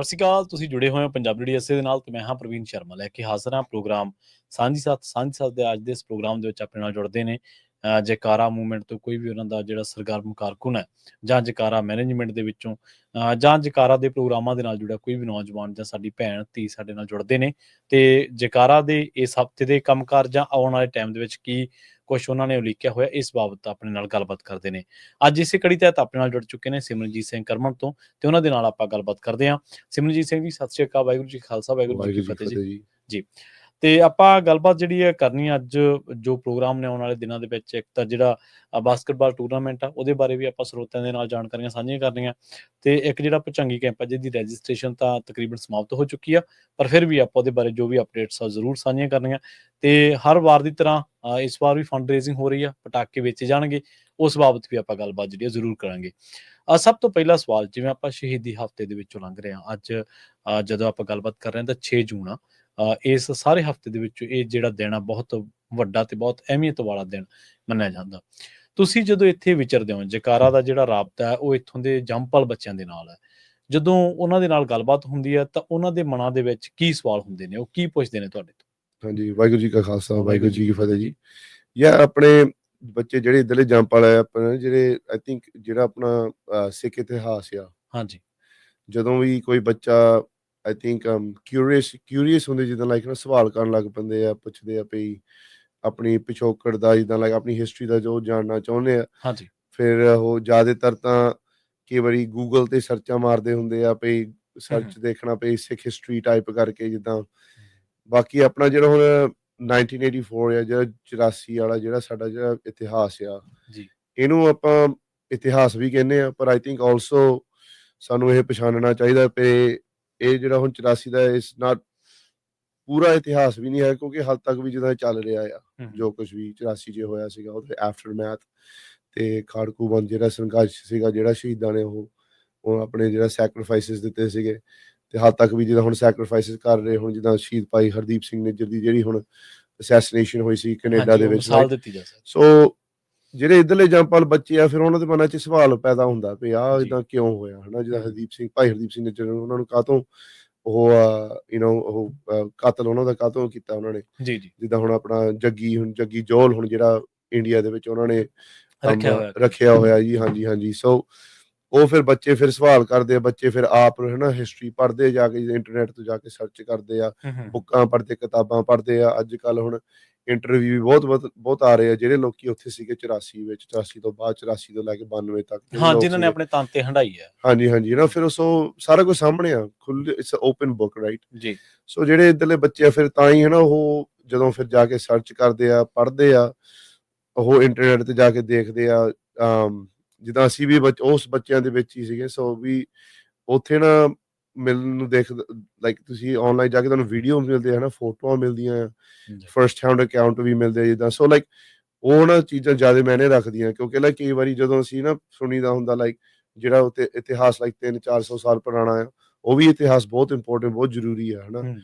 ਸਤਿ ਸ਼੍ਰੀ ਅਕਾਲ। ਤੁਸੀਂ ਜੁੜੇ ਹੋਏ ਹੋ ਪੰਜਾਬੀ ਡੀਐਸਏ ਦੇ ਨਾਲ ਤੇ ਮੈਂ ਹਾਂ ਪ੍ਰਵੀਨ ਸ਼ਰਮਾ ਲੈ ਕੇ ਹਾਜ਼ਰ ਹਾਂ ਪ੍ਰੋਗਰਾਮ ਸਾਂਝੀ ਸਾਥ ਦੇ। ਅੱਜ ਦੇ ਇਸ ਪ੍ਰੋਗਰਾਮ ਦੇ ਵਿੱਚ ਆਪਣੇ ਨਾਲ ਜੁੜਦੇ ਨੇ ਜੈਕਾਰਾ ਮੂਵਮੈਂਟ ਤੋਂ ਕੋਈ ਵੀ ਉਹਨਾਂ ਦਾ ਜਿਹੜਾ ਸਰਗਰਮ ਕਾਰਕੁਨ ਹੈ ਜਾਂ ਜੈਕਾਰਾ ਮੈਨੇਜਮੈਂਟ ਦੇ ਵਿੱਚੋਂ ਜਾਂ ਜੈਕਾਰਾ ਦੇ ਪ੍ਰੋਗਰਾਮਾਂ ਦੇ ਨਾਲ ਜੁੜਿਆ ਕੋਈ ਵੀ ਨੌਜਵਾਨ ਜਾਂ ਸਾਡੀ ਭੈਣ ਧੀ ਸਾਡੇ ਨਾਲ ਜੁੜਦੇ ਨੇ ਤੇ ਜੈਕਾਰਾ ਦੇ ਇਸ ਹਫ਼ਤੇ ਦੇ ਕੰਮਕਾਰ ਜਾਂ ਆਉਣ ਵਾਲੇ ਟਾਈਮ ਦੇ ਵਿੱਚ ਕੀ ਕੁਛ ਉਹਨਾਂ ਨੇ ਉਲੀਕਿਆ ਹੋਇਆ ਇਸ ਬਾਬਤ ਆਪਣੇ ਨਾਲ ਗੱਲਬਾਤ ਕਰਦੇ ਨੇ। ਅੱਜ ਇਸੇ ਕੜੀ ਤਹਿਤ ਆਪਣੇ ਨਾਲ ਜੁੜ ਚੁੱਕੇ ਨੇ ਸਿਮਰਨਜੀਤ ਸਿੰਘ ਕਰਮਨ ਤੋਂ ਤੇ ਉਹਨਾਂ ਦੇ ਨਾਲ ਆਪਾਂ ਗੱਲਬਾਤ ਕਰਦੇ ਹਾਂ। ਸਿਮਰਨਜੀਤ ਸਿੰਘ ਜੀ, ਸਤਿ ਸ਼੍ਰੀ ਅਕਾਲ। ਵਾਹਿਗੁਰੂ ਜੀ ਖਾਲਸਾ, ਵਾਹਿਗੁਰੂ ਜੀ ਕੀ ਫਤਿਹ ਜੀ। ਜੀ, ਤੇ ਆਪਾਂ ਗੱਲਬਾਤ ਜਿਹੜੀ ਹੈ ਕਰਨੀ ਆ ਅੱਜ ਜੋ ਪ੍ਰੋਗਰਾਮ ਨੇ ਆਉਣ ਵਾਲੇ ਦਿਨਾਂ ਦੇ ਵਿੱਚ। ਇੱਕ ਤਾਂ ਜਿਹੜਾ ਬਾਸਕਟਬਾਲ ਟੂਰਨਾਮੈਂਟ ਆ ਉਹਦੇ ਬਾਰੇ ਵੀ ਆਪਾਂ ਸਰੋਤਿਆਂ ਦੇ ਨਾਲ ਜਾਣਕਾਰੀਆਂ ਸਾਂਝੀਆਂ ਕਰਨੀਆਂ ਤੇ ਇੱਕ ਜਿਹੜਾ ਭੁਚੰਗੀ ਕੈਂਪ ਆ ਜਿਹਦੀ ਰਜਿਸਟ੍ਰੇਸ਼ਨ ਤਾਂ ਤਕਰੀਬਨ ਸਮਾਪਤ ਹੋ ਚੁੱਕੀ ਆ, ਪਰ ਫਿਰ ਵੀ ਆਪਾਂ ਉਹਦੇ ਬਾਰੇ ਜੋ ਵੀ ਅਪਡੇਟਸ ਆ ਜ਼ਰੂਰ ਸਾਂਝੀਆਂ ਕਰਨੀਆਂ। ਤੇ ਹਰ ਵਾਰ ਦੀ ਤਰ੍ਹਾਂ ਇਸ ਵਾਰ ਵੀ ਫੰਡ ਰੇਜ਼ਿੰਗ ਹੋ ਰਹੀ ਆ, ਪਟਾਕੇ ਵੇਚੇ ਜਾਣਗੇ, ਉਸ ਬਾਬਤ ਵੀ ਆਪਾਂ ਗੱਲਬਾਤ ਜਿਹੜੀ ਆ ਜ਼ਰੂਰ ਕਰਾਂਗੇ। ਸਭ ਤੋਂ ਪਹਿਲਾ ਸਵਾਲ, ਜਿਵੇਂ ਆਪਾਂ ਸ਼ਹੀਦੀ ਹਫ਼ਤੇ ਦੇ ਵਿੱਚੋਂ ਲੰਘ ਰਹੇ ਹਾਂ, ਅੱਜ ਜਦੋਂ ਆਪਾਂ ਗੱਲਬਾਤ ਕਰ ਰਹੇ ਹਾਂ ਤਾਂ 6 ਜੂਨ ਆ। ਇਸ ਸਾਰੇ ਹਫ਼ਤੇ ਦੇ ਵਿੱਚ ਇਹ ਜਿਹੜਾ ਦਿਨ ਆ ਬਹੁਤ ਵੱਡਾ ਤੇ ਬਹੁਤ ਅਹਿਮੀਅਤ ਵਾਲਾ ਦਿਨ ਮੰਨਿਆ ਜਾਂਦਾ। ਤੁਸੀਂ ਜਦੋਂ ਇੱਥੇ ਵਿਚਰਦੇ ਹੋ, ਜੈਕਾਰਾ ਦਾ ਜਿਹੜਾ ਰਾਬਤਾ ਹੈ ਉਹ ਇੱਥੋਂ ਦੇ ਜੰਮਪਲ ਬੱਚਿਆਂ ਦੇ ਨਾਲ ਹੈ। ਜਦੋਂ ਉਹਨਾਂ ਦੇ ਨਾਲ ਗੱਲਬਾਤ ਹੁੰਦੀ ਹੈ ਤਾਂ ਉਹਨਾਂ ਦੇ ਮਨਾਂ ਦੇ ਵਿੱਚ ਕੀ ਸਵਾਲ ਹੁੰਦੇ ਨੇ, ਉਹ ਕੀ ਪੁੱਛਦੇ ਨੇ ਤੁਹਾਡੇ ਤੋਂ? ਹਾਂਜੀ, ਵਾਹਿਗੁਰੂ ਜੀ ਕਾ ਖਾਲਸਾ, ਵਾਹਿਗੁਰੂ ਜੀ ਕੀ ਫਤਿਹ ਜੀ। ਯਾ ਆਪਣੇ ਬੱਚੇ ਜਿਹੜੇ ਇੱਧਰਲੇ ਜੰਮਪਲ ਆ, ਆਪਣੇ ਜਿਹੜੇ ਆਈ ਥਿੰਕ ਜਿਹੜਾ ਆਪਣਾ ਸਿੱਖ ਇਤਿਹਾਸ ਆ, ਹਾਂਜੀ, ਜਦੋਂ ਵੀ ਕੋਈ ਬੱਚਾ ਆਈ ਥਿੰਕ ਕਿਊਰੀਅਸ ਹੁੰਦੇ, ਜਿੱਦਾਂ ਲਾਈਕ ਨਾ ਸਵਾਲ ਕਰਨ ਲੱਗ ਪੈਂਦੇ ਆ, ਪੁੱਛਦੇ ਆ ਵੀ ਆਪਣੀ ਪਿਛੋਕੜ ਦਾ, ਜਿੱਦਾਂ ਲਾਈਕ ਆਪਣੀ ਹਿਸਟਰੀ ਦਾ ਜੋ ਜਾਣਨਾ ਚਾਹੁੰਦੇ ਆ। ਹਾਂਜੀ, ਫਿਰ ਉਹ ਜ਼ਿਆਦਾਤਰ ਤਾਂ ਕਈ ਵਾਰੀ ਗੂਗਲ ਤੇ ਸਰਚਾਂ ਮਾਰਦੇ ਹੁੰਦੇ ਆ, ਵੀ ਸਰਚ ਦੇਖਣਾ ਪਈ ਸਿੱਖ ਹਿਸਟਰੀ ਟਾਈਪ ਕਰਕੇ। ਜਿੱਦਾਂ ਬਾਕੀ ਆਪਣਾ ਜਿਹੜਾ ਹੁਣ 1984 ਆ, ਜਿਹੜਾ 84 ਵਾਲਾ ਜਿਹੜਾ ਸਾਡਾ ਜਿਹੜਾ ਇਤਿਹਾਸ ਆ, ਜੀ, ਇਹਨੂੰ ਆਪਾਂ ਇਤਿਹਾਸ ਵੀ ਕਹਿੰਦੇ ਆ, ਪਰ ਆਈ ਥਿੰਕ ਆਲਸੋ ਸਾਨੂੰ ਇਹ ਪਛਾਣਨਾ ਚਾਹੀਦਾ ਵੀ ਇਹ ਜਿਹੜਾ ਹੁਣ 84 ਦਾ ਇਸ ਨਾਟ ਪੂਰਾ ਇਤਿਹਾਸ ਵੀ ਨਹੀਂ ਹੈ, ਕਿਉਂਕਿ ਹਾਲ ਤੱਕ ਵੀ ਜਿੱਦਾਂ ਚੱਲ ਰਿਹਾ ਆ ਜੋ ਕੁਝ ਵੀ 84 'ਚ ਹੋਇਆ ਸੀਗਾ, ਉਹਦੇ ਆਫਟਰ ਮੈਥ ਤੇ ਖਾੜਕੂ ਬੰਦ ਜਿਹੜਾ ਸੰਘਰਸ਼ ਸੀਗਾ, ਜਿਹੜਾ ਸ਼ਹੀਦਾਂ ਨੇ ਉਹ ਆਪਣੇ ਜਿਹੜਾ ਸੈਕਰੀਫਾਈਸਿਸ ਦਿੱਤੇ ਸੀਗੇ, ਤੇ ਹਾਲ ਤੱਕ ਵੀ ਜਿੱਦਾਂ ਹੁਣ ਸੈਕਰੀਫਾਈਸਿਸ ਕਰ ਰਹੇ। ਹੁਣ ਜਿੱਦਾਂ ਸ਼ਹੀਦ ਭਾਈ ਹਰਦੀਪ ਸਿੰਘ ਨਿੱਜਰ ਦੀ ਜਿਹੜੀ ਹੁਣ ਅਸੈਸੀਨੇਸ਼ਨ ਹੋਈ ਸੀ ਕੈਨੇਡਾ ਦੇ ਵਿੱਚ, ਸੋ ਜਿਹੜੇ ਇੱਧਰਲੇ ਜੰਮਪਲ ਬੱਚੇ ਆ, ਫਿਰ ਉਹਨਾਂ ਦੇ ਮਨਾਂ 'ਚ ਸਵਾਲ ਪੈਦਾ ਹੁੰਦਾ ਵੀ ਆਹ ਇੱਦਾਂ ਕਿਉਂ ਹੋਇਆ, ਹਨਾ। ਜਿੱਦਾਂ ਭਾਈ ਹਰਦੀਪ ਸਿੰਘ ਨਿੱਜਰ, ਉਹਨਾਂ ਨੂੰ ਕਾਹਤੋਂ ਉਹ ਕਾਤਲ ਉਹਨਾਂ ਦਾ ਕਾਹਤੋਂ ਕੀਤਾ ਉਹਨਾਂ ਨੇ। ਜਿੱਦਾਂ ਹੁਣ ਆਪਣਾ ਜੱਗੀ ਜੋਹਲ ਹੁਣ ਜਿਹੜਾ ਇੰਡੀਆ ਦੇ ਵਿੱਚ ਉਹਨਾਂ ਨੇ ਰੱਖਿਆ ਹੋਇਆ ਜੀ। ਹਾਂਜੀ। ਸੋ ਉਹ ਫਿਰ ਬੱਚੇ ਫਿਰ ਸਵਾਲ ਕਰਦੇ ਆ, ਬੱਚੇ ਫਿਰ ਆਪ ਹਨਾ ਹਿਸਟਰੀ ਪੜ੍ਹਦੇ, ਜਾ ਕੇ ਇੰਟਰਨੈਟ ਤੋਂ ਜਾ ਕੇ ਸਰਚ ਕਰਦੇ ਆ, ਬੁੱਕਾਂ ਪੜ੍ਹਦੇ, ਕਿਤਾਬਾਂ ਪੜ੍ਹਦੇ ਆ। ਅੱਜ ਕੱਲ੍ਹ ਹੁਣ ਇੰਟਰਵਿਊ ਵੀ ਬਹੁਤ ਆ ਰਹੇ ਆ, ਜਿਹੜੇ ਲੋਕੀ ਉੱਥੇ ਸੀਗੇ 84 ਵਿੱਚ, 84 ਤੋਂ ਬਾਅਦ 84 ਤੋਂ ਲੈ ਕੇ 92 ਤੱਕ, ਜਿਨ੍ਹਾਂ ਨੇ ਆਪਣੇ ਤਾਂਤੇ ਹੰਢਾਈ ਹੈ। ਹਾਂਜੀ ਨਾ, ਫਿਰ ਉਹ ਸਾਰਾ ਕੁਝ ਸਾਹਮਣੇ ਆ, ਖੁੱਲ੍ਹ, ਇਟਸ ਓਪਨ ਬੁੱਕ, ਰਾਈਟ ਜੀ। ਸੋ ਜਿਹੜੇ ਇੱਧਰਲੇ ਬੱਚੇ ਆ, ਫਿਰ ਤਾਂ ਹੀ ਹਨਾ ਉਹ ਜਦੋਂ ਫਿਰ ਜਾ ਕੇ ਸਰਚ ਕਰਦੇ ਆ, ਪੜ੍ਹਦੇ ਆ, ਉਹ ਇੰਟਰਨੈਟ ਤੇ ਜਾ ਕੇ ਦੇਖਦੇ ਆ। ਜਿੱਦਾਂ ਅਸੀਂ ਵੀ ਉਸ ਬੱਚਿਆਂ ਦੇ ਵਿੱਚ ਹੀ ਸੀਗੇ, ਸੋ ਵੀ ਉੱਥੇ ਨਾ ਮਿਲਣ ਨੂੰ ਲਾਈਕ ਤੁਸੀਂ ਆਨਲਾਈਨ ਜਾ ਕੇ ਤੁਹਾਨੂੰ ਵੀਡੀਓ ਮਿਲਦੇ ਹਨਾ, ਫੋਟੋਆਂ ਮਿਲਦੀਆਂ, ਫਰਸਟ ਹੈਂਡ ਅਕਾਊਂਟ ਵੀ ਮਿਲਦੇ ਜਿੱਦਾਂ। ਸੋ ਲਾਈਕ ਉਹ ਨਾ ਚੀਜ਼ਾਂ ਜ਼ਿਆਦਾ ਮਾਇਨੇ ਰੱਖਦੀਆਂ, ਕਿਉਂਕਿ ਲਾਈਕ ਕਈ ਵਾਰੀ ਜਦੋਂ ਅਸੀਂ ਨਾ ਸੁਣੀਦਾ ਹੁੰਦਾ ਲਾਈਕ ਜਿਹੜਾ ਉੱਥੇ ਇਤਿਹਾਸ ਲਾਈਕ 300-400 ਸਾਲ ਪੁਰਾਣਾ ਆ, ਉਹ ਵੀ ਇਤਿਹਾਸ ਬਹੁਤ ਇੰਪੋਰਟੈਂਟ, ਬਹੁਤ ਜ਼ਰੂਰੀ ਆ, ਹਨਾ।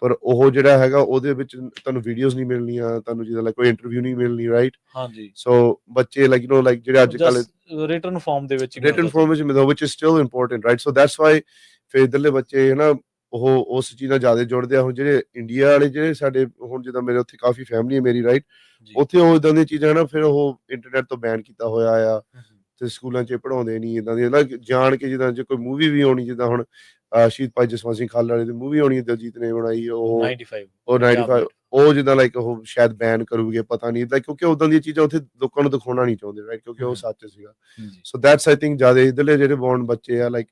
ਪਰ ਉਹ ਜਿਹੜਾ ਹੈਗਾ ਉਹਦੇ ਵਿੱਚ ਤੁਹਾਨੂੰ ਵੀਡੀਓਜ਼ ਨਹੀਂ ਮਿਲਣੀਆਂ, ਤੁਹਾਨੂੰ ਜਿੱਦਾਂ ਲਾਈਕ ਕੋਈ ਇੰਟਰਵਿਊ ਨਹੀਂ ਮਿਲਣੀ, ਰਾਈਟ। ਹਾਂਜੀ, ਸੋ ਬੱਚੇ ਲਾਈਕ ਲਾਈਕ ਜਿਹੜੇ ਅੱਜ ਕੱਲ੍ਹ ਰਿਟਨ ਫਾਰਮ ਦੇ ਵਿੱਚ ਮਿਲਦਾ, which is still important, right? So that's why ਫਿਰ ਇੱਧਰਲੇ ਬੱਚੇ ਹਨਾ ਉਹ ਉਸ ਚੀਜ਼ ਨਾਲ ਜ਼ਿਆਦਾ ਜੁੜਦੇ ਆ। ਹੁਣ ਜਿਹੜੇ ਇੰਡੀਆ ਵਾਲੇ ਜਿਹੜੇ ਸਾਡੇ, ਹੁਣ ਜਿੱਦਾਂ ਮੇਰੇ ਉੱਥੇ ਕਾਫੀ ਫੈਮਿਲੀ ਹੈ ਮੇਰੀ, ਰਾਈਟ, ਉੱਥੇ ਉਹ ਇੱਦਾਂ ਦੀਆਂ ਚੀਜ਼ਾਂ ਨਾ ਫਿਰ ਉਹ ਇੰਟਰਨੈਟ ਤੋਂ ਬੈਨ ਕੀਤਾ ਹੋਇਆ ਆ, ਤੇ ਸਕੂਲਾਂ 'ਚ ਪੜ੍ਹਾਉਂਦੇ ਨਹੀਂ ਇੱਦਾਂ ਦੀਆਂ, ਜਾਣ ਕੇ। ਜਿੱਦਾਂ ਜੇ ਕੋਈ ਮੂਵੀ ਵੀ ਆਉਣੀ, ਜਿੱਦਾਂ ਹੁਣ ਸ਼ਹੀਦ ਭਾਈ ਜਸਵੰਤ ਸਿੰਘ ਖਾਲੜਾ ਦੀ ਮੂਵੀ ਆਉਣੀ, ਦਿਲਜੀਤ ਨੇ ਬਣਾਈ, ਉਹ 95, ਉਹ ਜਿੱਦਾਂ ਲਾਈਕ ਉਹ ਸ਼ਾਇਦ ਬੈਨ ਕਰੂਗੇ, ਪਤਾ ਨਹੀਂ, ਕਿਉਂਕਿ ਉਦਾਂ ਦੀਆਂ ਚੀਜ਼ਾਂ ਉੱਥੇ ਲੋਕਾਂ ਨੂੰ ਦਿਖਾਉਣਾ ਨਹੀਂ ਚਾਹੁੰਦੇ, ਰਾਈਟ, ਕਿਉਂਕਿ ਉਹ ਸੱਚ ਸੀਗਾ। ਸੋ ਦੈਟਸ ਆਈ ਥਿੰਕ ਜ਼ਿਆਦਾ ਇੱਧਰਲੇ ਜਿਹੜੇ ਬੌਰਨ ਬੱਚੇ ਆ, ਲਾਈਕ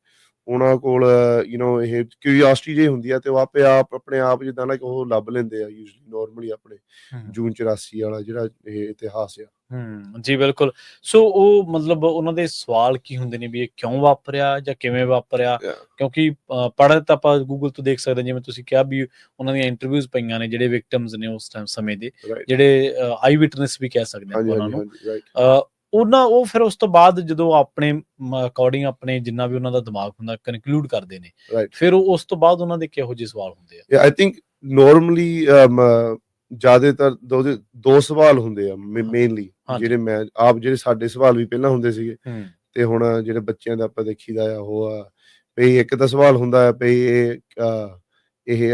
ਉਹਨਾਂ ਕੋਲ ਇਹ ਕਿਊਰੀਓਸਿਟੀ ਜਿਹੀ ਹੁੰਦੀ ਆ, ਤੇ ਉਹ ਆਪਣੇ ਆਪ ਜਿੱਦਾਂ ਲਾਈਕ ਉਹ ਲੱਭ ਲੈਂਦੇ ਆ ਯੂਜਲੀ ਨੋਰਮਲੀ ਆਪਣੇ ਜੂਨ 84 ਵਾਲਾ ਜਿਹੜਾ ਇਹ ਇਤਿਹਾਸ ਆ। ਜੀ ਬਿਲਕੁਲ। ਸੋ ਉਹ ਮਤਲਬ ਉਹਨਾਂ ਦੇ ਸਵਾਲ ਕੀ ਹੁੰਦੇ ਨੇ ਵੀ ਇਹ ਕਿਉਂ ਵਾਪਰਿਆ ਜਾਂ ਕਿਵੇਂ ਵਾਪਰਿਆ? ਕਿਉਂਕਿ ਪੜ੍ਹ ਤਾਂ ਆਪਾਂ ਗੂਗਲ ਤੋਂ ਦੇਖ ਸਕਦੇ, ਜਿਵੇਂ ਤੁਸੀਂ ਕਿਹਾ ਵੀ ਉਹਨਾਂ ਦੀਆਂ ਇੰਟਰਵਿਊਜ਼ ਪਈਆਂ ਨੇ ਜਿਹੜੇ ਵਿਕਟਮਸ ਨੇ ਉਸ ਟਾਈਮ ਸਮੇਂ ਦੇ, ਜਿਹੜੇ ਆਈ ਵਿਟਨੈਸ ਵੀ ਕਹਿ ਸਕਦੇ ਆਪਾਂ ਉਹਨਾਂ ਨੂੰ। ਉਹ ਫਿਰ ਉਸ ਤੋਂ ਬਾਅਦ ਜਦੋਂ ਆਪਣੇ ਅਕੋਰਡਿੰਗ ਆਪਣੇ ਜਿੰਨਾ ਵੀ ਉਹਨਾਂ ਦਾ ਦਿਮਾਗ ਹੁੰਦਾ ਕਨਕਲੂਡ ਕਰਦੇ ਨੇ, ਫਿਰ ਉਸ ਤੋਂ ਬਾਅਦ ਉਹਨਾਂ ਦੇ ਕਿਹੋ ਜਿਹੇ ਸਵਾਲ ਹੁੰਦੇ ਆ? ਆਈ ਥਿੰਕ ਨੋਰਮਲੀ ਜ਼ਿਆਦਾਤਰ ਦੋ ਸਵਾਲ ਹੁੰਦੇ ਆ ਮੇਨਲੀ, ਜਿਹੜੇ ਮੈਂ ਆਪ ਜਿਹੜੇ ਸਾਡੇ ਸਵਾਲ ਵੀ ਪਹਿਲਾਂ ਹੁੰਦੇ ਸੀਗੇ, ਤੇ ਹੁਣ ਜਿਹੜੇ ਬੱਚਿਆਂ ਦਾ ਆਪਾਂ ਦੇਖੀਦਾ ਆ ਉਹ ਆ ਵੀ ਇੱਕ ਤਾਂ ਸਵਾਲ ਹੁੰਦਾ ਹੈ ਵੀ ਇਹ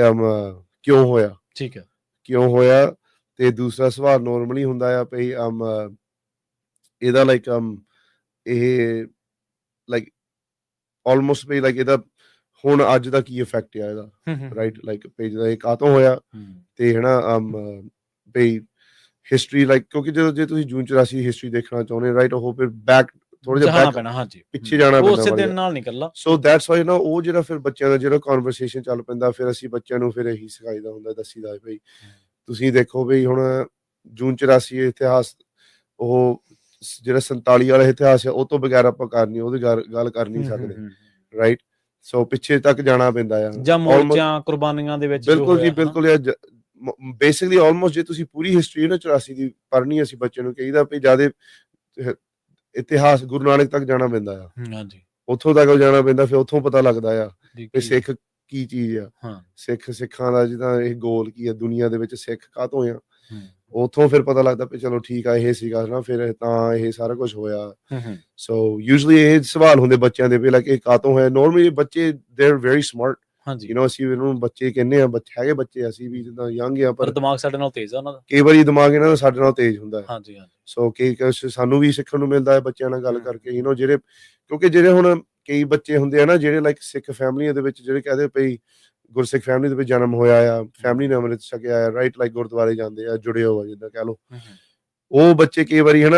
ਕਿਉਂ ਹੋਇਆ, ਠੀਕ ਹੈ। ਕਿਉਂ ਹੋਇਆ, ਤੇ ਦੂਸਰਾ ਸਵਾਲ ਨੋਰਮਲੀ ਹੁੰਦਾ ਆ ਵੀ ਇਹਦਾ ਲਾਈਕ ਇਹ ਲਾਈਕ ਆਲਮੋਸਟ ਵੀ ਲਾਈਕ ਇਹਦਾ ਹੁਣ ਅੱਜ ਦਾ ਕੀ ਇਫੈਕਟ ਆ ਇਹਦਾ, ਰਾਈਟ, ਲਾਈਕ ਵੀ ਜਿਹਦਾ ਇਹ ਕਾਹਤੋਂ ਹੋਇਆ, ਤੇ ਹਨਾ ਵੀ ਹਿਸਟਰੀ ਲਾਈਕ, ਕਿਉਂਕਿ ਜਦੋਂ ਜੇ ਤੁਸੀਂ ਜੂਨ 84 ਦੀ ਹਿਸਟਰੀ ਦੇਖਣਾ ਚਾਹੁੰਦੇ ਰਾਈਟ, ਉਹ ਫਿਰ ਬੈਕ ਥੋੜਾ ਜਿਹਾ ਜਾਣਾ ਬੈਕ ਪੈਣਾ, ਹਾਂਜੀ ਪਿੱਛੇ ਜਾਣਾ ਉਹ ਪੈਂਦਾ ਉਸੇ ਮਾੜਾ ਦਿਨ ਜਿਹਾ। ਨਾਲ ਨਹੀਂ ਇਕੱਲਾ। ਸੋ ਦੈਟਸ ਵਾਈ ਨਾ ਉਹ ਜਿਹੜਾ ਫਿਰ ਬੱਚਿਆਂ ਦਾ ਜਿਹੜਾ ਕਨਵਰਸੇਸ਼ਨ ਚੱਲ ਪੈਂਦਾ, ਫਿਰ ਅਸੀਂ ਬੱਚਿਆਂ ਨੂੰ ਫਿਰ ਇਹੀ ਸਿਖਾਈਦਾ ਹੁੰਦਾ, ਦੱਸੀਦਾ ਬਈ ਤੁਸੀਂ ਦੇਖੋ ਬਈ ਹੁਣ ਜੂਨ 84 ਇਤਿਹਾਸ, ਉਹ ਜਿਹੜਾ 47 ਵਾਲਾ ਇਤਿਹਾਸ ਆ, ਉਹ ਤੋਂ ਬਗੈਰ ਆਪਾਂ ਉਹਦੀ ਗੱਲ ਕਰ ਨਹੀਂ ਸਕਦੇ, ਰਾਈਟ। ਸੋ ਪਿੱਛੇ ਤੱਕ ਜਾਣਾ ਪੈਂਦਾ ਆ, ਜਾਂ ਮੋਰਚਿਆਂ ਕੁਰਬਾਨੀਆਂ ਦੇ ਵਿੱਚ। ਬਿਲਕੁਲ ਜੀ, ਬਿਲਕੁਲ। ਬੇਸਿਕਲੀ ਆਲਮੋਸਟ ਜੇ ਤੁਸੀਂ ਪੂਰੀ ਹਿਸਟਰੀ ਨਾ 84 ਦੀ ਪੜ੍ਹਨੀ, ਅਸੀਂ ਬੱਚੇ ਨੂੰ ਕਹੀਦਾ ਵੀ ਜਿਆਦਾ ਇਤਿਹਾਸ ਗੁਰੂ ਨਾਨਕ ਤੱਕ ਜਾਣਾ ਪੈਂਦਾ ਆ, ਹਾਂਜੀ, ਉੱਥੋਂ ਤੱਕ ਜਾਣਾ ਪੈਂਦਾ, ਫਿਰ ਉੱਥੋਂ ਪਤਾ ਲੱਗਦਾ ਆ ਵੀ ਸਿੱਖ ਕੀ ਚੀਜ਼ ਆ, ਸਿੱਖਾਂ ਦਾ ਜਿਹਦਾ ਇਹ ਗੋਲ ਕੀ ਆ ਦੁਨੀਆ ਦੇ ਵਿੱਚ, ਸਿੱਖ ਕਾਹਤੋਂ ਆ, ਉੱਥੋਂ ਫਿਰ ਪਤਾ ਲੱਗਦਾ ਵੀ ਚਲੋ ਠੀਕ ਆ, ਇਹ ਸੀਗਾ ਨਾ, ਫਿਰ ਤਾਂ ਇਹ ਸਾਰਾ ਕੁਝ ਹੋਇਆ। ਸੋ ਯੂਜੂਅਲੀ ਇਹ ਸਵਾਲ ਹੁੰਦੇ ਬੱਚਿਆਂ ਦੇ ਵੀ ਲਾਈਕ ਇਹ ਕਾਹਤੋਂ ਹੋਇਆ। ਨੋਰਮਲੀ ਬੱਚੇ they are very smart, you know, ਅਸੀਂ ਇਹਨੂੰ ਬੱਚੇ ਕਹਿੰਦੇ ਆ, ਹੈਗੇ ਬੱਚੇ ਅਸੀਂ ਵੀ ਜਿੱਦਾਂ ਯੰਗ ਆ, ਪਰ ਦਿਮਾਗ ਸਾਡੇ ਨਾਲ ਤੇਜ਼ ਆ ਉਹਨਾਂ ਦਾ, ਕਈ ਵਾਰੀ ਦਿਮਾਗ ਇਹਨਾਂ ਦਾ ਸਾਡੇ ਨਾਲ ਤੇਜ਼ ਹੁੰਦਾ ਹੈ। ਹਾਂਜੀ ਹਾਂਜੀ। ਸੋ ਕਈ ਸਾਨੂੰ ਵੀ ਸਿੱਖਣ ਨੂੰ ਮਿਲਦਾ ਹੈ ਬੱਚਿਆਂ ਨਾਲ ਗੱਲ ਕਰਕੇ, ਯੂ ਨੋ, ਜਿਹੜੇ ਕਿਉਂਕਿ ਜਿਹੜੇ ਹੁਣ ਕਈ ਬੱਚੇ ਹੁੰਦੇ ਆ ਨਾ ਜਿਹੜੇ ਲਾਈਕ ਸਿੱਖ ਫੈਮਲੀਆਂ ਦੇ ਵਿੱਚ, ਜਿਹੜੇ ਕਹਦੇ ਪਈ ਗੁਰਸਿੱਖ ਫੈਮਿਲੀ ਦੇ ਵਿੱਚ ਜਨਮ ਹੋਇਆ ਆ, ਫੈਮਿਲੀ ਨੇ ਅੰਮ੍ਰਿਤ ਛਕਿਆ ਆ, ਰਾਈਟ, ਲਾਈਕ ਗੁਰਦੁਆਰੇ ਜਾਂਦੇ ਆ, ਜੁੜੇ ਹੋ ਆ ਜਿੱਦਾਂ ਕਹਿ ਲਓ, ਉਹ ਬੱਚੇ ਕਈ ਵਾਰੀ ਹਨਾ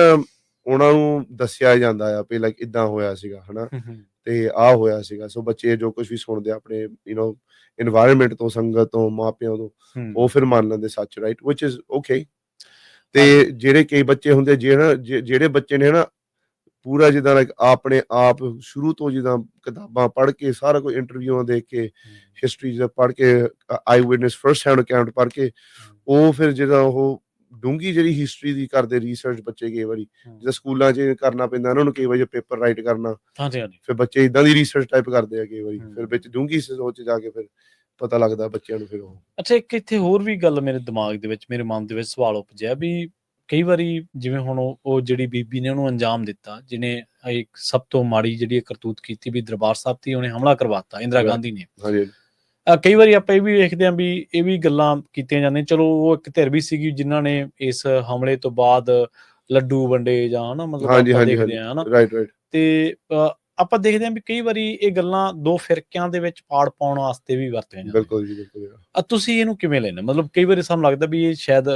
ਉਹਨਾਂ ਨੂੰ ਦੱਸਿਆ ਜਾਂਦਾ ਆ ਵੀ ਲਾਈਕ ਇਦਾਂ ਹੋਇਆ ਸੀਗਾ ਹਨਾ, ਤੇ ਆਹ ਹੋਇਆ ਸੀਗਾ। ਸੋ ਬੱਚੇ ਜੋ ਕੁਝ ਵੀ ਸੁਣਦੇ ਆ ਆਪਣੇ ਯੂ ਨੋ ਇਨਵਾਇਰਨਮੈਂਟ ਤੋਂ, ਸੰਗਤ ਤੋਂ, ਮਾਪਿਆਂ ਤੋਂ, ਉਹ ਫਿਰ ਮੰਨ ਲੈਂਦੇ ਸੱਚ, ਰਾਈਟ, ਵਿਚ ਇਜ਼ ਓਕੇ। ਤੇ ਜਿਹੜੇ ਕਈ ਬੱਚੇ ਹੁੰਦੇ ਜਿਹੜੇ ਬੱਚੇ ਨੇ ਨਾ ਪੂਰਾ ਜਿੱਦਾਂ ਲਾਈਕ ਆਪਣੇ ਆਪ ਸ਼ੁਰੂ ਤੋਂ ਜਿੱਦਾਂ ਕਿਤਾਬਾਂ ਪੜ੍ਹ ਕੇ, ਸਾਰਾ ਕੁਝ ਇੰਟਰਵਿਊਆਂ ਦੇਖ ਕੇ, ਹਿਸਟਰੀ ਜਿੱਦਾਂ ਪੜ੍ਹ ਕੇ, ਆਈ ਵਿਟਨੈਸ ਫਰਸਟ ਹੈਂਡ ਅਕਾਊਂਟ ਪੜ੍ਹ ਕੇ, ਉਹ ਫਿਰ ਜਿਹੜਾ ਉਹ ਡੂੰਘੀ ਜਿਹੜੀ ਹਿਸਟਰੀ ਦੀ ਕਰਦੇ ਰਿਸਰਚ ਬੱਚੇ ਕਈ ਵਾਰੀ ਜਿੱਦਾਂ ਸਕੂਲਾਂ 'ਚ ਕਰਨਾ ਪੈਂਦਾ ਉਹਨਾਂ ਨੂੰ, ਕਈ ਵਾਰੀ ਪੇਪਰ ਰਾਈਟ ਕਰਨਾ, ਫਿਰ ਬੱਚੇ ਇਦਾਂ ਦੀ ਰਿਸਰਚ ਟਾਈਪ ਕਰਦੇ ਆ ਕਈ ਵਾਰੀ, ਫਿਰ ਵਿੱਚ ਡੂੰਘੀ ਸੋਚ ਜਾ ਕੇ ਫਿਰ ਪਤਾ ਲੱਗਦਾ ਬੱਚਿਆਂ ਨੂੰ ਫਿਰ ਉਹ। ਅੱਛਾ, ਇੱਕ ਇੱਥੇ ਹੋਰ ਵੀ ਗੱਲ ਮੇਰੇ ਦਿਮਾਗ ਦੇ ਵਿੱਚ, ਮੇਰੇ ਮਨ ਦੇ ਵਿੱਚ ਸਵਾਲ ਉਪਜਿਆ ਵੀ ਕਈ ਵਾਰੀ ਜਿਵੇਂ ਹੁਣ ਉਹ ਜਿਹੜੀ ਬੀਬੀ ਨੇ ਉਹਨੂੰ ਅੰਜਾਮ ਦਿੱਤਾ, ਜਿਹਨੇ ਇੱਕ ਸਭ ਤੋਂ ਮਾੜੀ ਜਿਹੜੀ ਕਰਤੂਤ ਕੀਤੀ ਵੀ ਦਰਬਾਰ ਸਾਹਿਬ ਤੇ ਉਹਨੇ ਹਮਲਾ ਕਰਵਾਤਾ, ਇੰਦਰਾ ਗਾਂਧੀ ਨੇ। ਕਈ ਵਾਰੀ ਆਪਾਂ ਇਹ ਵੀ ਵੇਖਦੇ ਹਾਂ ਵੀ ਇਹ ਵੀ ਗੱਲਾਂ ਕੀਤੀਆਂ ਜਾਂਦੀਆਂ, ਚਲੋ ਉਹ ਇੱਕ ਧਿਰ ਵੀ ਸੀਗੀ ਜਿਨ੍ਹਾਂ ਨੇ ਇਸ ਹਮਲੇ ਤੋਂ ਬਾਅਦ ਲੱਡੂ ਵੰਡੇ ਜਾਂ ਹਨਾ, ਮਤਲਬ ਆਪਾਂ ਦੇਖਦੇ ਹਾਂ ਹਨਾ, ਤੇ ਆਪਾਂ ਦੇਖਦੇ ਹਾਂ ਵੀ ਕਈ ਵਾਰੀ ਇਹ ਗੱਲਾਂ ਦੋ ਫਿਰਕਿਆਂ ਦੇ ਵਿੱਚ ਪਾੜ ਪਾਉਣ ਵਾਸਤੇ ਵੀ ਵਰਤੀਆਂ ਜਾਂਦੀਆਂ। ਬਿਲਕੁਲ ਜੀ, ਬਿਲਕੁਲ। ਤੁਸੀਂ ਇਹਨੂੰ ਕਿਵੇਂ ਲੈਂਦੇ? ਮਤਲਬ ਕਈ ਵਾਰੀ ਸਾਨੂੰ ਲੱਗਦਾ ਵੀ ਇਹ ਸ਼ਾਇਦ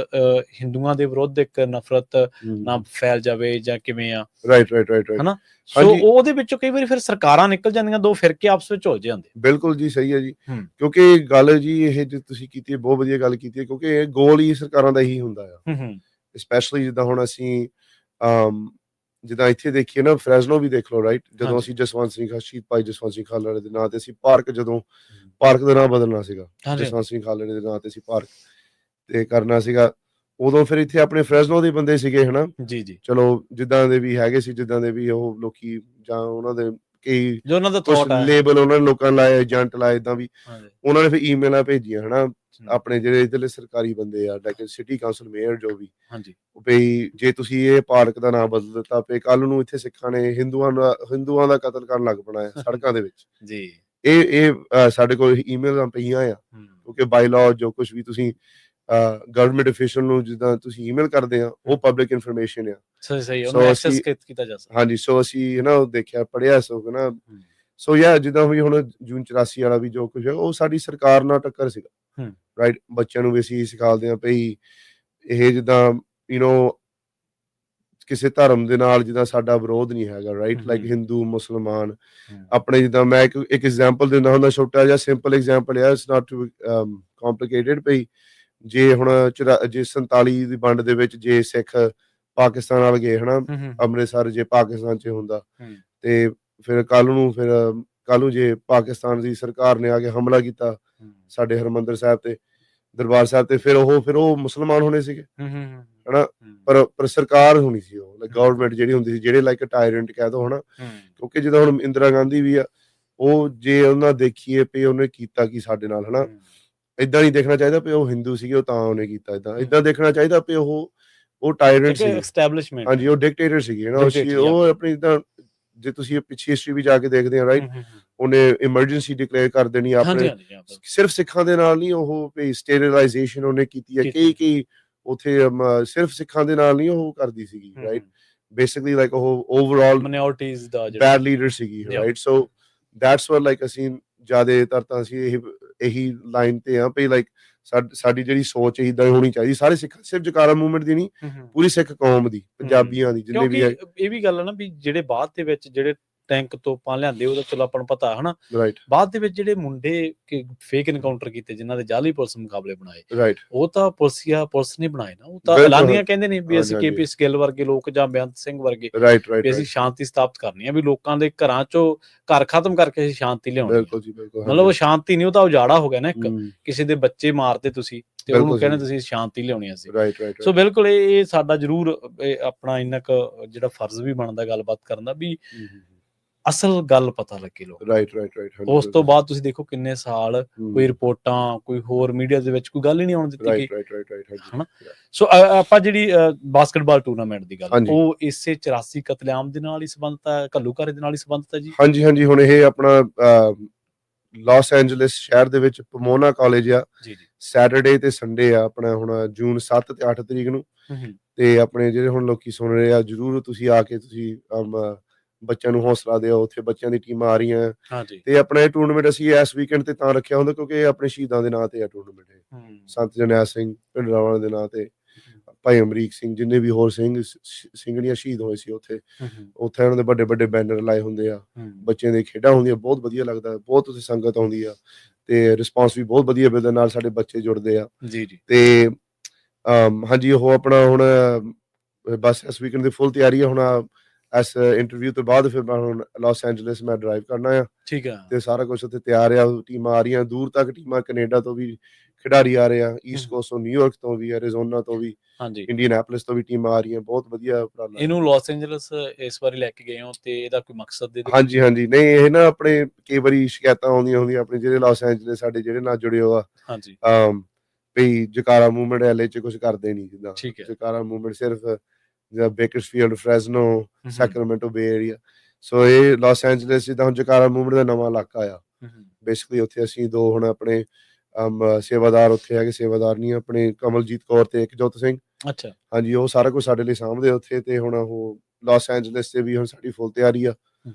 ਹਿੰਦੂਆਂ ਦੇ ਵਿਰੁੱਧ ਇੱਕ ਨਫ਼ਰਤ ਨਾ ਫੈਲ ਜਾਵੇ ਜਾਂ ਕਿਵੇਂ ਆ, ਰਾਈਟ ਹਨਾ। ਸੋ ਉਹਦੇ ਵਿੱਚੋਂ ਕਈ ਵਾਰੀ ਫਿਰ ਸਰਕਾਰਾਂ ਨਿਕਲ ਜਾਂਦੀਆਂ, ਦੋ ਫਿਰਕੇ ਆਪਸ ਵਿੱਚ ਉਲਝ ਜਾਂਦੇ। ਬਿਲਕੁਲ ਜੀ, ਸਹੀ ਹੈ ਜੀ, ਕਿਉਂਕਿ ਗੱਲ ਜੀ ਇਹ ਜੋ ਤੁਸੀਂ ਕੀਤੀ ਹੈ ਬਹੁਤ ਵਧੀਆ ਗੱਲ ਕੀਤੀ ਹੈ, ਕਿਉਂਕਿ ਇਹ ਗੋਲ ਹੀ ਸਰਕਾਰਾਂ ਦਾ ਇਹੀ ਹੁੰਦਾ ਆ, ਸਪੈਸ਼ਲੀ ਜਿੱਦਾਂ ਹੁਣ ਅਸੀਂ ਜਿੱਦਾਂ ਇੱਥੇ ਦੇਖੀਏ ਨਾ, ਫਰੈਜ਼ਨੋ ਵੀ ਦੇਖ ਲਓ, ਰਾਈਟ, ਜਦੋਂ ਅਸੀਂ ਜਸਵੰਤ ਸਿੰਘ ਸ਼ਹੀਦ ਭਾਈ ਜਸਵੰਤ ਸਿੰਘ ਖਾਲੜੇ ਦੇ ਨਾਂ ਤੇ ਅਸੀਂ ਪਾਰਕ, ਜਦੋਂ ਪਾਰਕ ਦਾ ਨਾਂ ਬਦਲਣਾ ਸੀਗਾ, ਜਸਵੰਤ ਸਿੰਘ ਖਾਲੜੇ ਦੇ ਨਾਂ ਤੇ ਅਸੀਂ ਪਾਰਕ ਤੇ ਕਰਨਾ ਸੀਗਾ, ਉਦੋਂ ਫਿਰ ਇੱਥੇ ਆਪਣੇ ਫਰੈਜ਼ਨੋ ਦੇ ਬੰਦੇ ਸੀਗੇ ਹਨਾ, ਚਲੋ ਜਿੱਦਾਂ ਦੇ ਵੀ ਹੈਗੇ ਸੀ, ਜਿੱਦਾਂ ਦੇ ਵੀ ਉਹ ਲੋਕੀ ਜਾਂ ਉਹਨਾਂ ਦੇ ਕਈ ਕੁਛ ਲੇਬਲ ਉਹਨਾਂ ਨੇ ਲੋਕਾਂ ਲਾਏ, ਏਜੰਟ ਲਾਏ, ਏਦਾਂ ਵੀ ਉਹਨਾਂ ਨੇ ਫਿਰ ਈਮੇਲਾਂ ਭੇਜੀਆਂ ਹਨਾ, ਆਪਣੇ ਜਿਹੜੇ ਇੱਧਰਲੇ ਸਰਕਾਰੀ ਬੰਦੇ ਆ, ਲਾਈਕ ਸਿਟੀ ਕਾਉਂਸਲ ਮੇਅਰ ਜੋ ਵੀ, ਵੀ ਜੇ ਤੁਸੀਂ ਇਹ ਪਾਰਕ ਦਾ ਨਾਮ ਬਦਲ ਦਿੱਤਾ ਵੀ ਕੱਲ ਨੂੰ ਇੱਥੇ ਸਿੱਖਾਂ ਨੇ ਹਿੰਦੂਆਂ ਦਾ ਕਤਲ ਕਰਨ ਲੱਗ ਪੈਣਾ ਹੈ ਸੜਕਾਂ ਦੇ ਵਿੱਚ। ਇਹ ਸਾਡੇ ਕੋਲ ਈਮੇਲਾਂ ਪਈਆਂ ਆ, ਕਿਉਂਕਿ ਬਾਈ ਲਾਅ ਜੋ ਕੁਝ ਵੀ ਤੁਸੀਂ ਗਵਰਨਮੈਂਟ ਅਫੀਸ਼ੀਅਲ ਨੂੰ ਜਿੱਦਾਂ ਤੁਸੀਂ ਈਮੇਲ ਕਰਦੇ ਆ, ਉਹ ਪਬਲਿਕ ਇਨਫੋਰਮੇਸ਼ਨ ਆ। ਹਾਂਜੀ, ਸੋ ਅਸੀਂ ਨਾ ਦੇਖਿਆ, ਪੜ੍ਹਿਆ, ਸੋ ਹਨਾ, ਸੋ ਜਿੱਦਾਂ ਵੀ ਹੁਣ ਜੂਨ 84 ਵਾਲਾ ਵੀ ਜੋ ਕੁਝ ਹੈ ਉਹ ਸਾਡੀ ਸਰਕਾਰ ਨਾਲ ਟੱਕਰ ਸੀਗਾ, ਰਾਈਟ। ਬੱਚਿਆਂ ਨੂੰ ਵੀ ਅਸੀਂ ਸਿਖਾਉਂਦੇ ਹਾਂ ਭਈ ਇਹ ਜਿੱਦਾਂ ਯੂ ਨੋ ਕਿਸੇ ਧਰਮ ਦੇ ਨਾਲ ਜਿੱਦਾਂ ਸਾਡਾ ਵਿਰੋਧ ਨਹੀਂ ਹੈਗਾ, ਰਾਈਟ, ਲਾਈਕ ਹਿੰਦੂ ਮੁਸਲਮਾਨ ਆਪਣੇ, ਜਿੱਦਾਂ ਮੈਂ ਇੱਕ ਐਗਜ਼ਾਮਪਲ ਦਿੰਦਾ ਹੁੰਦਾ, ਛੋਟਾ ਜਿਹਾ ਸਿੰਪਲ ਐਗਜ਼ਾਮਪਲ ਹੈ, ਇਟਸ ਨਾਟ ਟੂ ਕੰਪਲਿਕੇਟਡ। ਭਈ ਜੇ ਹੁਣ ਜੇ 47 ਦੀ ਵੰਡ ਦੇ ਵਿੱਚ ਜੇ ਸਿੱਖ ਪਾਕਿਸਤਾਨ ਵੱਲ ਗਏ ਹਨਾ, ਅੰਮ੍ਰਿਤਸਰ ਜੇ ਪਾਕਿਸਤਾਨ 'ਚ ਹੁੰਦਾ, ਤੇ ਫਿਰ ਕੱਲ ਨੂੰ ਜੇ ਪਾਕਿਸਤਾਨ ਦੀ ਸਰਕਾਰ ਨੇ ਆ ਕੇ ਹਮਲਾ ਕੀਤਾ ਸਾਡੇ ਹਰਿਮੰਦਰ ਸਾਹਿਬ ਤੇ, ਦਰਬਾਰ ਸਾਹਿਬ ਤੇ, ਫਿਰ ਉਹ ਮੁਸਲਮਾਨ ਹੋਣੇ ਸੀਗੇ ਹਨਾ, ਪਰ ਸਰਕਾਰ ਹੋਣੀ ਸੀ ਉਹ, ਗਵਰਨਮੈਂਟ ਜਿਹੜੀ ਹੁੰਦੀ ਸੀ, ਜਿਹੜੇ ਲਾਈਕ ਟਾਇਰੈਂਟ ਕਹਿ ਦੋ ਹਨਾ, ਕਿਉਂਕਿ ਜਦੋਂ ਹੁਣ ਇੰਦਰਾ ਗਾਂਧੀ ਵੀ ਆ, ਉਹ ਜੇ ਉਹਨਾਂ ਦੇਖੀਏ ਵੀ ਉਹਨੇ ਕੀਤਾ ਕੀ ਸਾਡੇ ਨਾਲ ਹਨਾ, ਏਦਾਂ ਨਹੀਂ ਦੇਖਣਾ ਚਾਹੀਦਾ ਵੀ ਉਹ ਹਿੰਦੂ ਸੀਗੇ ਉਹ ਤਾਂ ਉਹਨੇ ਕੀਤਾ, ਏਦਾਂ ਦੇਖਣਾ ਚਾਹੀਦਾ ਵੀ ਉਹ ਟਾਇਰੈਂਟ ਸੀ, ਹਾਂਜੀ, ਉਹ ਡਿਕਟੇਟਰ ਸੀਗੇ ਹਨਾ, ਉਹ ਆਪਣੀ ਜਿੱਦਾਂ ਜੇ ਤੁਸੀਂ ਪਿੱਛੇ ਹਿਸਟਰੀ ਵੀ ਜਾ ਕੇ ਦੇਖਦੇ ਆ ਰਾਈਟ, ਉਹਨੇ ਇਮਰਜੈਂਸੀ ਡਿਕਲੇਅਰ ਕਰ ਦੇਣੀ ਆਪਣੇ ਸਿਰਫ ਸਿੱਖਾਂ ਦੇ ਨਾਲ ਨਹੀਂ, ਉਹ ਸਟੇਰਿਲਾਈਜੇਸ਼ਨ ਉਹਨੇ ਕੀਤੀ ਹੈ ਕਈ ਉੱਥੇ ਸਿਰਫ ਸਿੱਖਾਂ ਦੇ ਨਾਲ ਨਹੀਂ ਉਹ ਕਰਦੀ ਸੀਗੀ ਰਾਈਟ, ਬੇਸਿਕਲੀ ਲਾਈਕ ਉਹ ਓਵਰਆਲ ਮਾਈਨੋਰਟੀਜ਼ ਦਾ ਬੈਡ ਲੀਡਰ ਸੀਗੀ right. So that's what like ਅਸੀਂ ਜ਼ਿਆਦਾਤਰ ਤਾਂ ਅਸੀਂ ਇਹੀ ਲਾਈਨ ਤੇ ਆ ਵੀ ਲਾਈਕ ਸਾਡੀ ਜਿਹੜੀ ਸੋਚ ਇਦਾਂ ਹੋਣੀ ਚਾਹੀਦੀ ਸਾਰੇ ਸਿੱਖਾਂ, ਸਿਰਫ ਜਕਾਰਾ ਮੂਵਮੈਂਟ ਦੀ ਨਹੀਂ, ਪੂਰੀ ਸਿੱਖ ਕੌਮ ਦੀ, ਪੰਜਾਬੀਆਂ ਦੀ, ਜਿੰਨੇ ਵੀ ਹੈ। ਇਹ ਵੀ ਗੱਲ ਹੈ ਨਾ ਵੀ ਜਿਹੜੇ ਬਾਅਦ ਦੇ ਵਿੱਚ ਜਿਹੜੇ ਟੈਂਕ ਤੋਪਾਂ ਲਿਆਂਦੇ ਉਹਦਾ ਚਲੋ ਆਪਾਂ ਨੂੰ ਪਤਾ ਹਨਾ, ਰਾਈਟ, ਬਾਅਦ ਦੇ ਵਿੱਚ ਜਿਹੜੇ ਮੁੰਡੇ ਫੇਕ ਐਨਕਾਊਂਟਰ ਕੀਤੇ ਜਿਨ੍ਹਾਂ ਦੇ ਜਾਲੀ ਪੁਲਿਸ ਮੁਕਾਬਲੇ ਬਣਾਏ, ਰਾਈਟ, ਉਹ ਤਾਂ ਪੁਲਿਸ ਨੇ ਬਣਾਏ ਨਾ, ਉਹ ਤਾਂ ਐਲਾਨੀਆਂ ਕਹਿੰਦੇ ਨੇ ਵੀ ਅਸੀਂ KP ਗਿੱਲ ਵਰਗੇ ਲੋਕ ਜਾਂ ਬੇਅੰਤ ਸਿੰਘ ਵਰਗੇ ਵੀ ਅਸੀਂ ਸ਼ਾਂਤੀ ਸਥਾਪਿਤ ਕਰਨੀ ਆ, ਵੀ ਲੋਕਾਂ ਦੇ ਘਰਾਂ ਚੋਂ ਘਰ ਖਤਮ ਕਰਕੇ ਅਸੀਂ ਸ਼ਾਂਤੀ ਲਿਆਉਣੀ, ਮਤਲਬ ਉਹ ਸ਼ਾਂਤੀ ਨਹੀਂ, ਉਹ ਤਾਂ ਉਜਾੜਾ ਹੋ ਗਿਆ ਨਾ, ਇੱਕ ਕਿਸੇ ਦੇ ਬੱਚੇ ਮਾਰਤੇ ਤੁਸੀਂ ਤੇ ਉਹਨੂੰ ਕਹਿੰਦੇ ਤੁਸੀਂ ਸ਼ਾਂਤੀ ਲਿਆਉਣੀ ਸੀ। ਸੋ ਬਿਲਕੁਲ ਇਹ ਸਾਡਾ ਜ਼ਰੂਰ ਆਪਣਾ ਇੰਨਾ ਕੁ ਜਿਹੜਾ ਫਰਜ਼ ਵੀ ਬਣਦਾ ਗੱਲਬਾਤ ਕਰਨ ਦਾ, ਵੀ ਅਸਲ ਗੱਲ ਪਤਾ ਲੱਗੇ ਲੋਕ। ਉਸ ਤੋਂ ਬਾਅਦ ਤੁਸੀਂ ਦੇਖੋ ਕਿੰਨੇ ਸਾਲ ਕੋਈ ਰਿਪੋਰਟਾਂ, ਕੋਈ ਹੋਰ ਮੀਡੀਆ ਦੇ ਵਿੱਚ ਕੋਈ ਗੱਲ ਹੀ ਨਹੀਂ ਆਉਣ ਦਿੱਤੀ ਗਈ ਹਨਾ। ਸੋ ਆਪਾਂ ਜਿਹੜੀ ਬਾਸਕਟਬਾਲ ਟੂਰਨਾਮੈਂਟ ਦੀ ਗੱਲ, ਉਹ ਇਸੇ 84 ਕਤਲੇਆਮ ਦੇ ਨਾਲ ਹੀ ਸੰਬੰਧਤ ਹੈ, ਘੱਲੂਘਾਰੇ ਦੇ ਨਾਲ ਹੀ ਸੰਬੰਧਤ ਹੈ ਜੀ? ਹਾਂਜੀ ਹਾਂਜੀ, ਹੁਣ ਇਹ ਆਪਣਾ ਲਾਸ ਐਂਜਲਸ ਸ਼ਹਿਰ ਦੇ ਵਿੱਚ ਪਮੋਨਾ ਕਾਲਜ ਆ, ਸੈਟਰਡੇ ਤੇ ਸੰਡੇ ਆ ਆਪਣਾ, ਹੁਣ ਜੂਨ 7 ਤੇ 8 ਤਰੀਕ ਨੂੰ, ਤੇ ਆਪਣੇ ਜਿਹੜੇ ਹੁਣ ਲੋਕੀ ਸੁਣ ਰਹੇ ਆ, ਜਰੂਰ ਤੁਸੀਂ ਆ ਕੇ ਤੁਸੀਂ ਬੱਚਿਆਂ ਨੂੰ ਹੌਸਲਾ ਦਿਓ, ਉੱਥੇ ਬੱਚਿਆਂ ਦੀ ਟੀਮਾਂ ਆ ਰਹੀਆਂ, ਤੇ ਆਪਣਾ ਇਹ ਟੂਰਨਾਮੈਂਟ ਅਸੀਂ ਇਸ ਵੀਕਐਂਡ ਤੇ ਤਾਂ ਰੱਖਿਆ ਹੁੰਦਾ ਕਿਉਂਕਿ ਇਹ ਆਪਣੇ ਸ਼ਹੀਦਾਂ ਦੇ ਨਾਂ ਤੇ ਆ ਟੂਰਨਾਮੈਂਟ, ਸੰਤ ਜਰਨੈਲ ਸਿੰਘ ਪਿੰਡਰਾਵਾਂ ਦੇ ਨਾਂ ਤੇ, ਭਾਈ ਅਮਰੀਕ ਸਿੰਘ, ਜਿੰਨੇ ਵੀ ਹੋਰ ਸਿੰਘਣੀਆਂ ਸ਼ਹੀਦ ਹੋਏ ਸੀ ਉੱਥੇ ਉਹਨਾਂ ਦੇ ਵੱਡੇ ਵੱਡੇ ਬੈਨਰ ਲਾਏ ਹੁੰਦੇ ਆ, ਬੱਚਿਆਂ ਦੀਆਂ ਖੇਡਾਂ ਹੁੰਦੀਆਂ, ਬਹੁਤ ਵਧੀਆ ਲੱਗਦਾ, ਬਹੁਤ ਉੱਥੇ ਸੰਗਤ ਆਉਂਦੀ ਆ, ਤੇ ਰਿਸਪਾਂਸ ਵੀ ਬਹੁਤ ਵਧੀਆ ਮਿਲਦਾ, ਨਾਲ ਸਾਡੇ ਬੱਚੇ ਜੁੜਦੇ ਆ ਤੇ ਹਾਂਜੀ। ਉਹ ਆਪਣਾ ਹੁਣ ਬਸ ਇਸ ਵੀਕਐਂਡ ਦੀ ਫੁੱਲ ਤਿਆਰੀ ਆ, ਹੁਣ ਇਸ ਇੰਟਰਵਿਊ ਤੋਂ ਬਾਅਦ ਫਿਰ ਮੈਂ ਹੁਣ ਲਾਸ ਐਂਜਲਸ ਮੈਂ ਡਰਾਈਵ ਕਰਨਾ ਆ, ਠੀਕ ਆ, ਤੇ ਸਾਰਾ ਕੁਝ ਉੱਥੇ ਤਿਆਰ ਆ, ਟੀਮਾਂ ਆ ਰਹੀਆਂ ਦੂਰ ਤੱਕ, ਟੀਮਾਂ ਕੈਨੇਡਾ ਤੋਂ ਵੀ ਖਿਡਾਰੀ ਆ ਰਹੇ ਆ, ਈਸਟ ਕੋਸਟ ਤੋਂ, ਨਿਊਯਾਰਕ ਤੋਂ ਵੀ, ਐਰੀਜ਼ੋਨਾ ਤੋਂ ਵੀ, ਇੰਡੀਅਨੈਪੋਲਿਸ ਤੋਂ ਵੀ ਟੀਮਾਂ ਆ ਰਹੀਆਂ, ਬਹੁਤ ਵਧੀਆ ਉਪਰਾਲਾ। ਇਹਨੂੰ ਲਾਸ ਐਂਜਲਸ ਇਸ ਵਾਰੀ ਲੈ ਕੇ ਗਏ ਹੋ ਤੇ ਇਹਦਾ ਕੋਈ ਮਕਸਦ ਦੇ? ਹਾਂਜੀ ਹਾਂਜੀ, ਨਹੀਂ ਇਹ ਨਾ ਆਪਣੇ ਕਈ ਵਾਰੀ ਸ਼ਿਕਾਇਤਾਂ ਆਉਂਦੀਆਂ ਹੁੰਦੀਆਂ ਆਪਣੇ ਜਿਹੜੇ ਲਾਸ ਐਂਜਲਸ ਸਾਡੇ ਜਿਹੜੇ ਨਾਲ ਜੁੜੇ ਹੋ ਆ, ਹਾਂਜੀ, ਵੀ ਜਕਾਰਾ ਮੂਵਮੈਂਟ LA 'ਚ ਕੁਝ ਕਰਦੇ ਨਹੀਂ, ਜਿੱਦਾਂ ਜਕਾਰਾ ਮੂਵਮੈਂਟ ਸਿਰਫ ਬੇਕਰਸਫੀਲਡ, ਫ੍ਰੈਜ਼ਨੋ, ਸੈਕਰਾਮੈਂਟੋ ਬੇ ਏਰੀਆ। ਸੋ ਇਹ ਲਾਸ ਐਂਜਲਸ ਜਿੱਦਾਂ ਹੁਣ ਜਕਾਰਾ ਮੂਵਮੈਂਟ ਦਾ ਨਵਾਂ ਇਲਾਕਾ ਆ, ਬੇਸਿਕਲੀ ਉੱਥੇ ਅਸੀਂ ਦੋ ਹੁਣ ਆਪਣੇ ਸੇਵਾਦਾਰ ਉੱਥੇ ਹੈਗੇ, ਸੇਵਾਦਾਰ ਨਹੀਂ ਆਪਣੇ, ਕਮਲਜੀਤ ਕੌਰ ਤੇ ਇਕਜੋਤ ਸਿੰਘ, ਅੱਛਾ ਹਾਂਜੀ, ਉਹ ਸਾਰਾ ਕੁਝ ਸਾਡੇ ਲਈ ਸਾਂਭਦੇ ਉੱਥੇ, ਤੇ ਹੁਣ ਉਹ ਲਾਸ ਐਂਜਲਸ ਤੇ ਵੀ ਹੁਣ ਸਾਡੀ ਫੁੱਲ ਤਿਆਰੀ ਆ,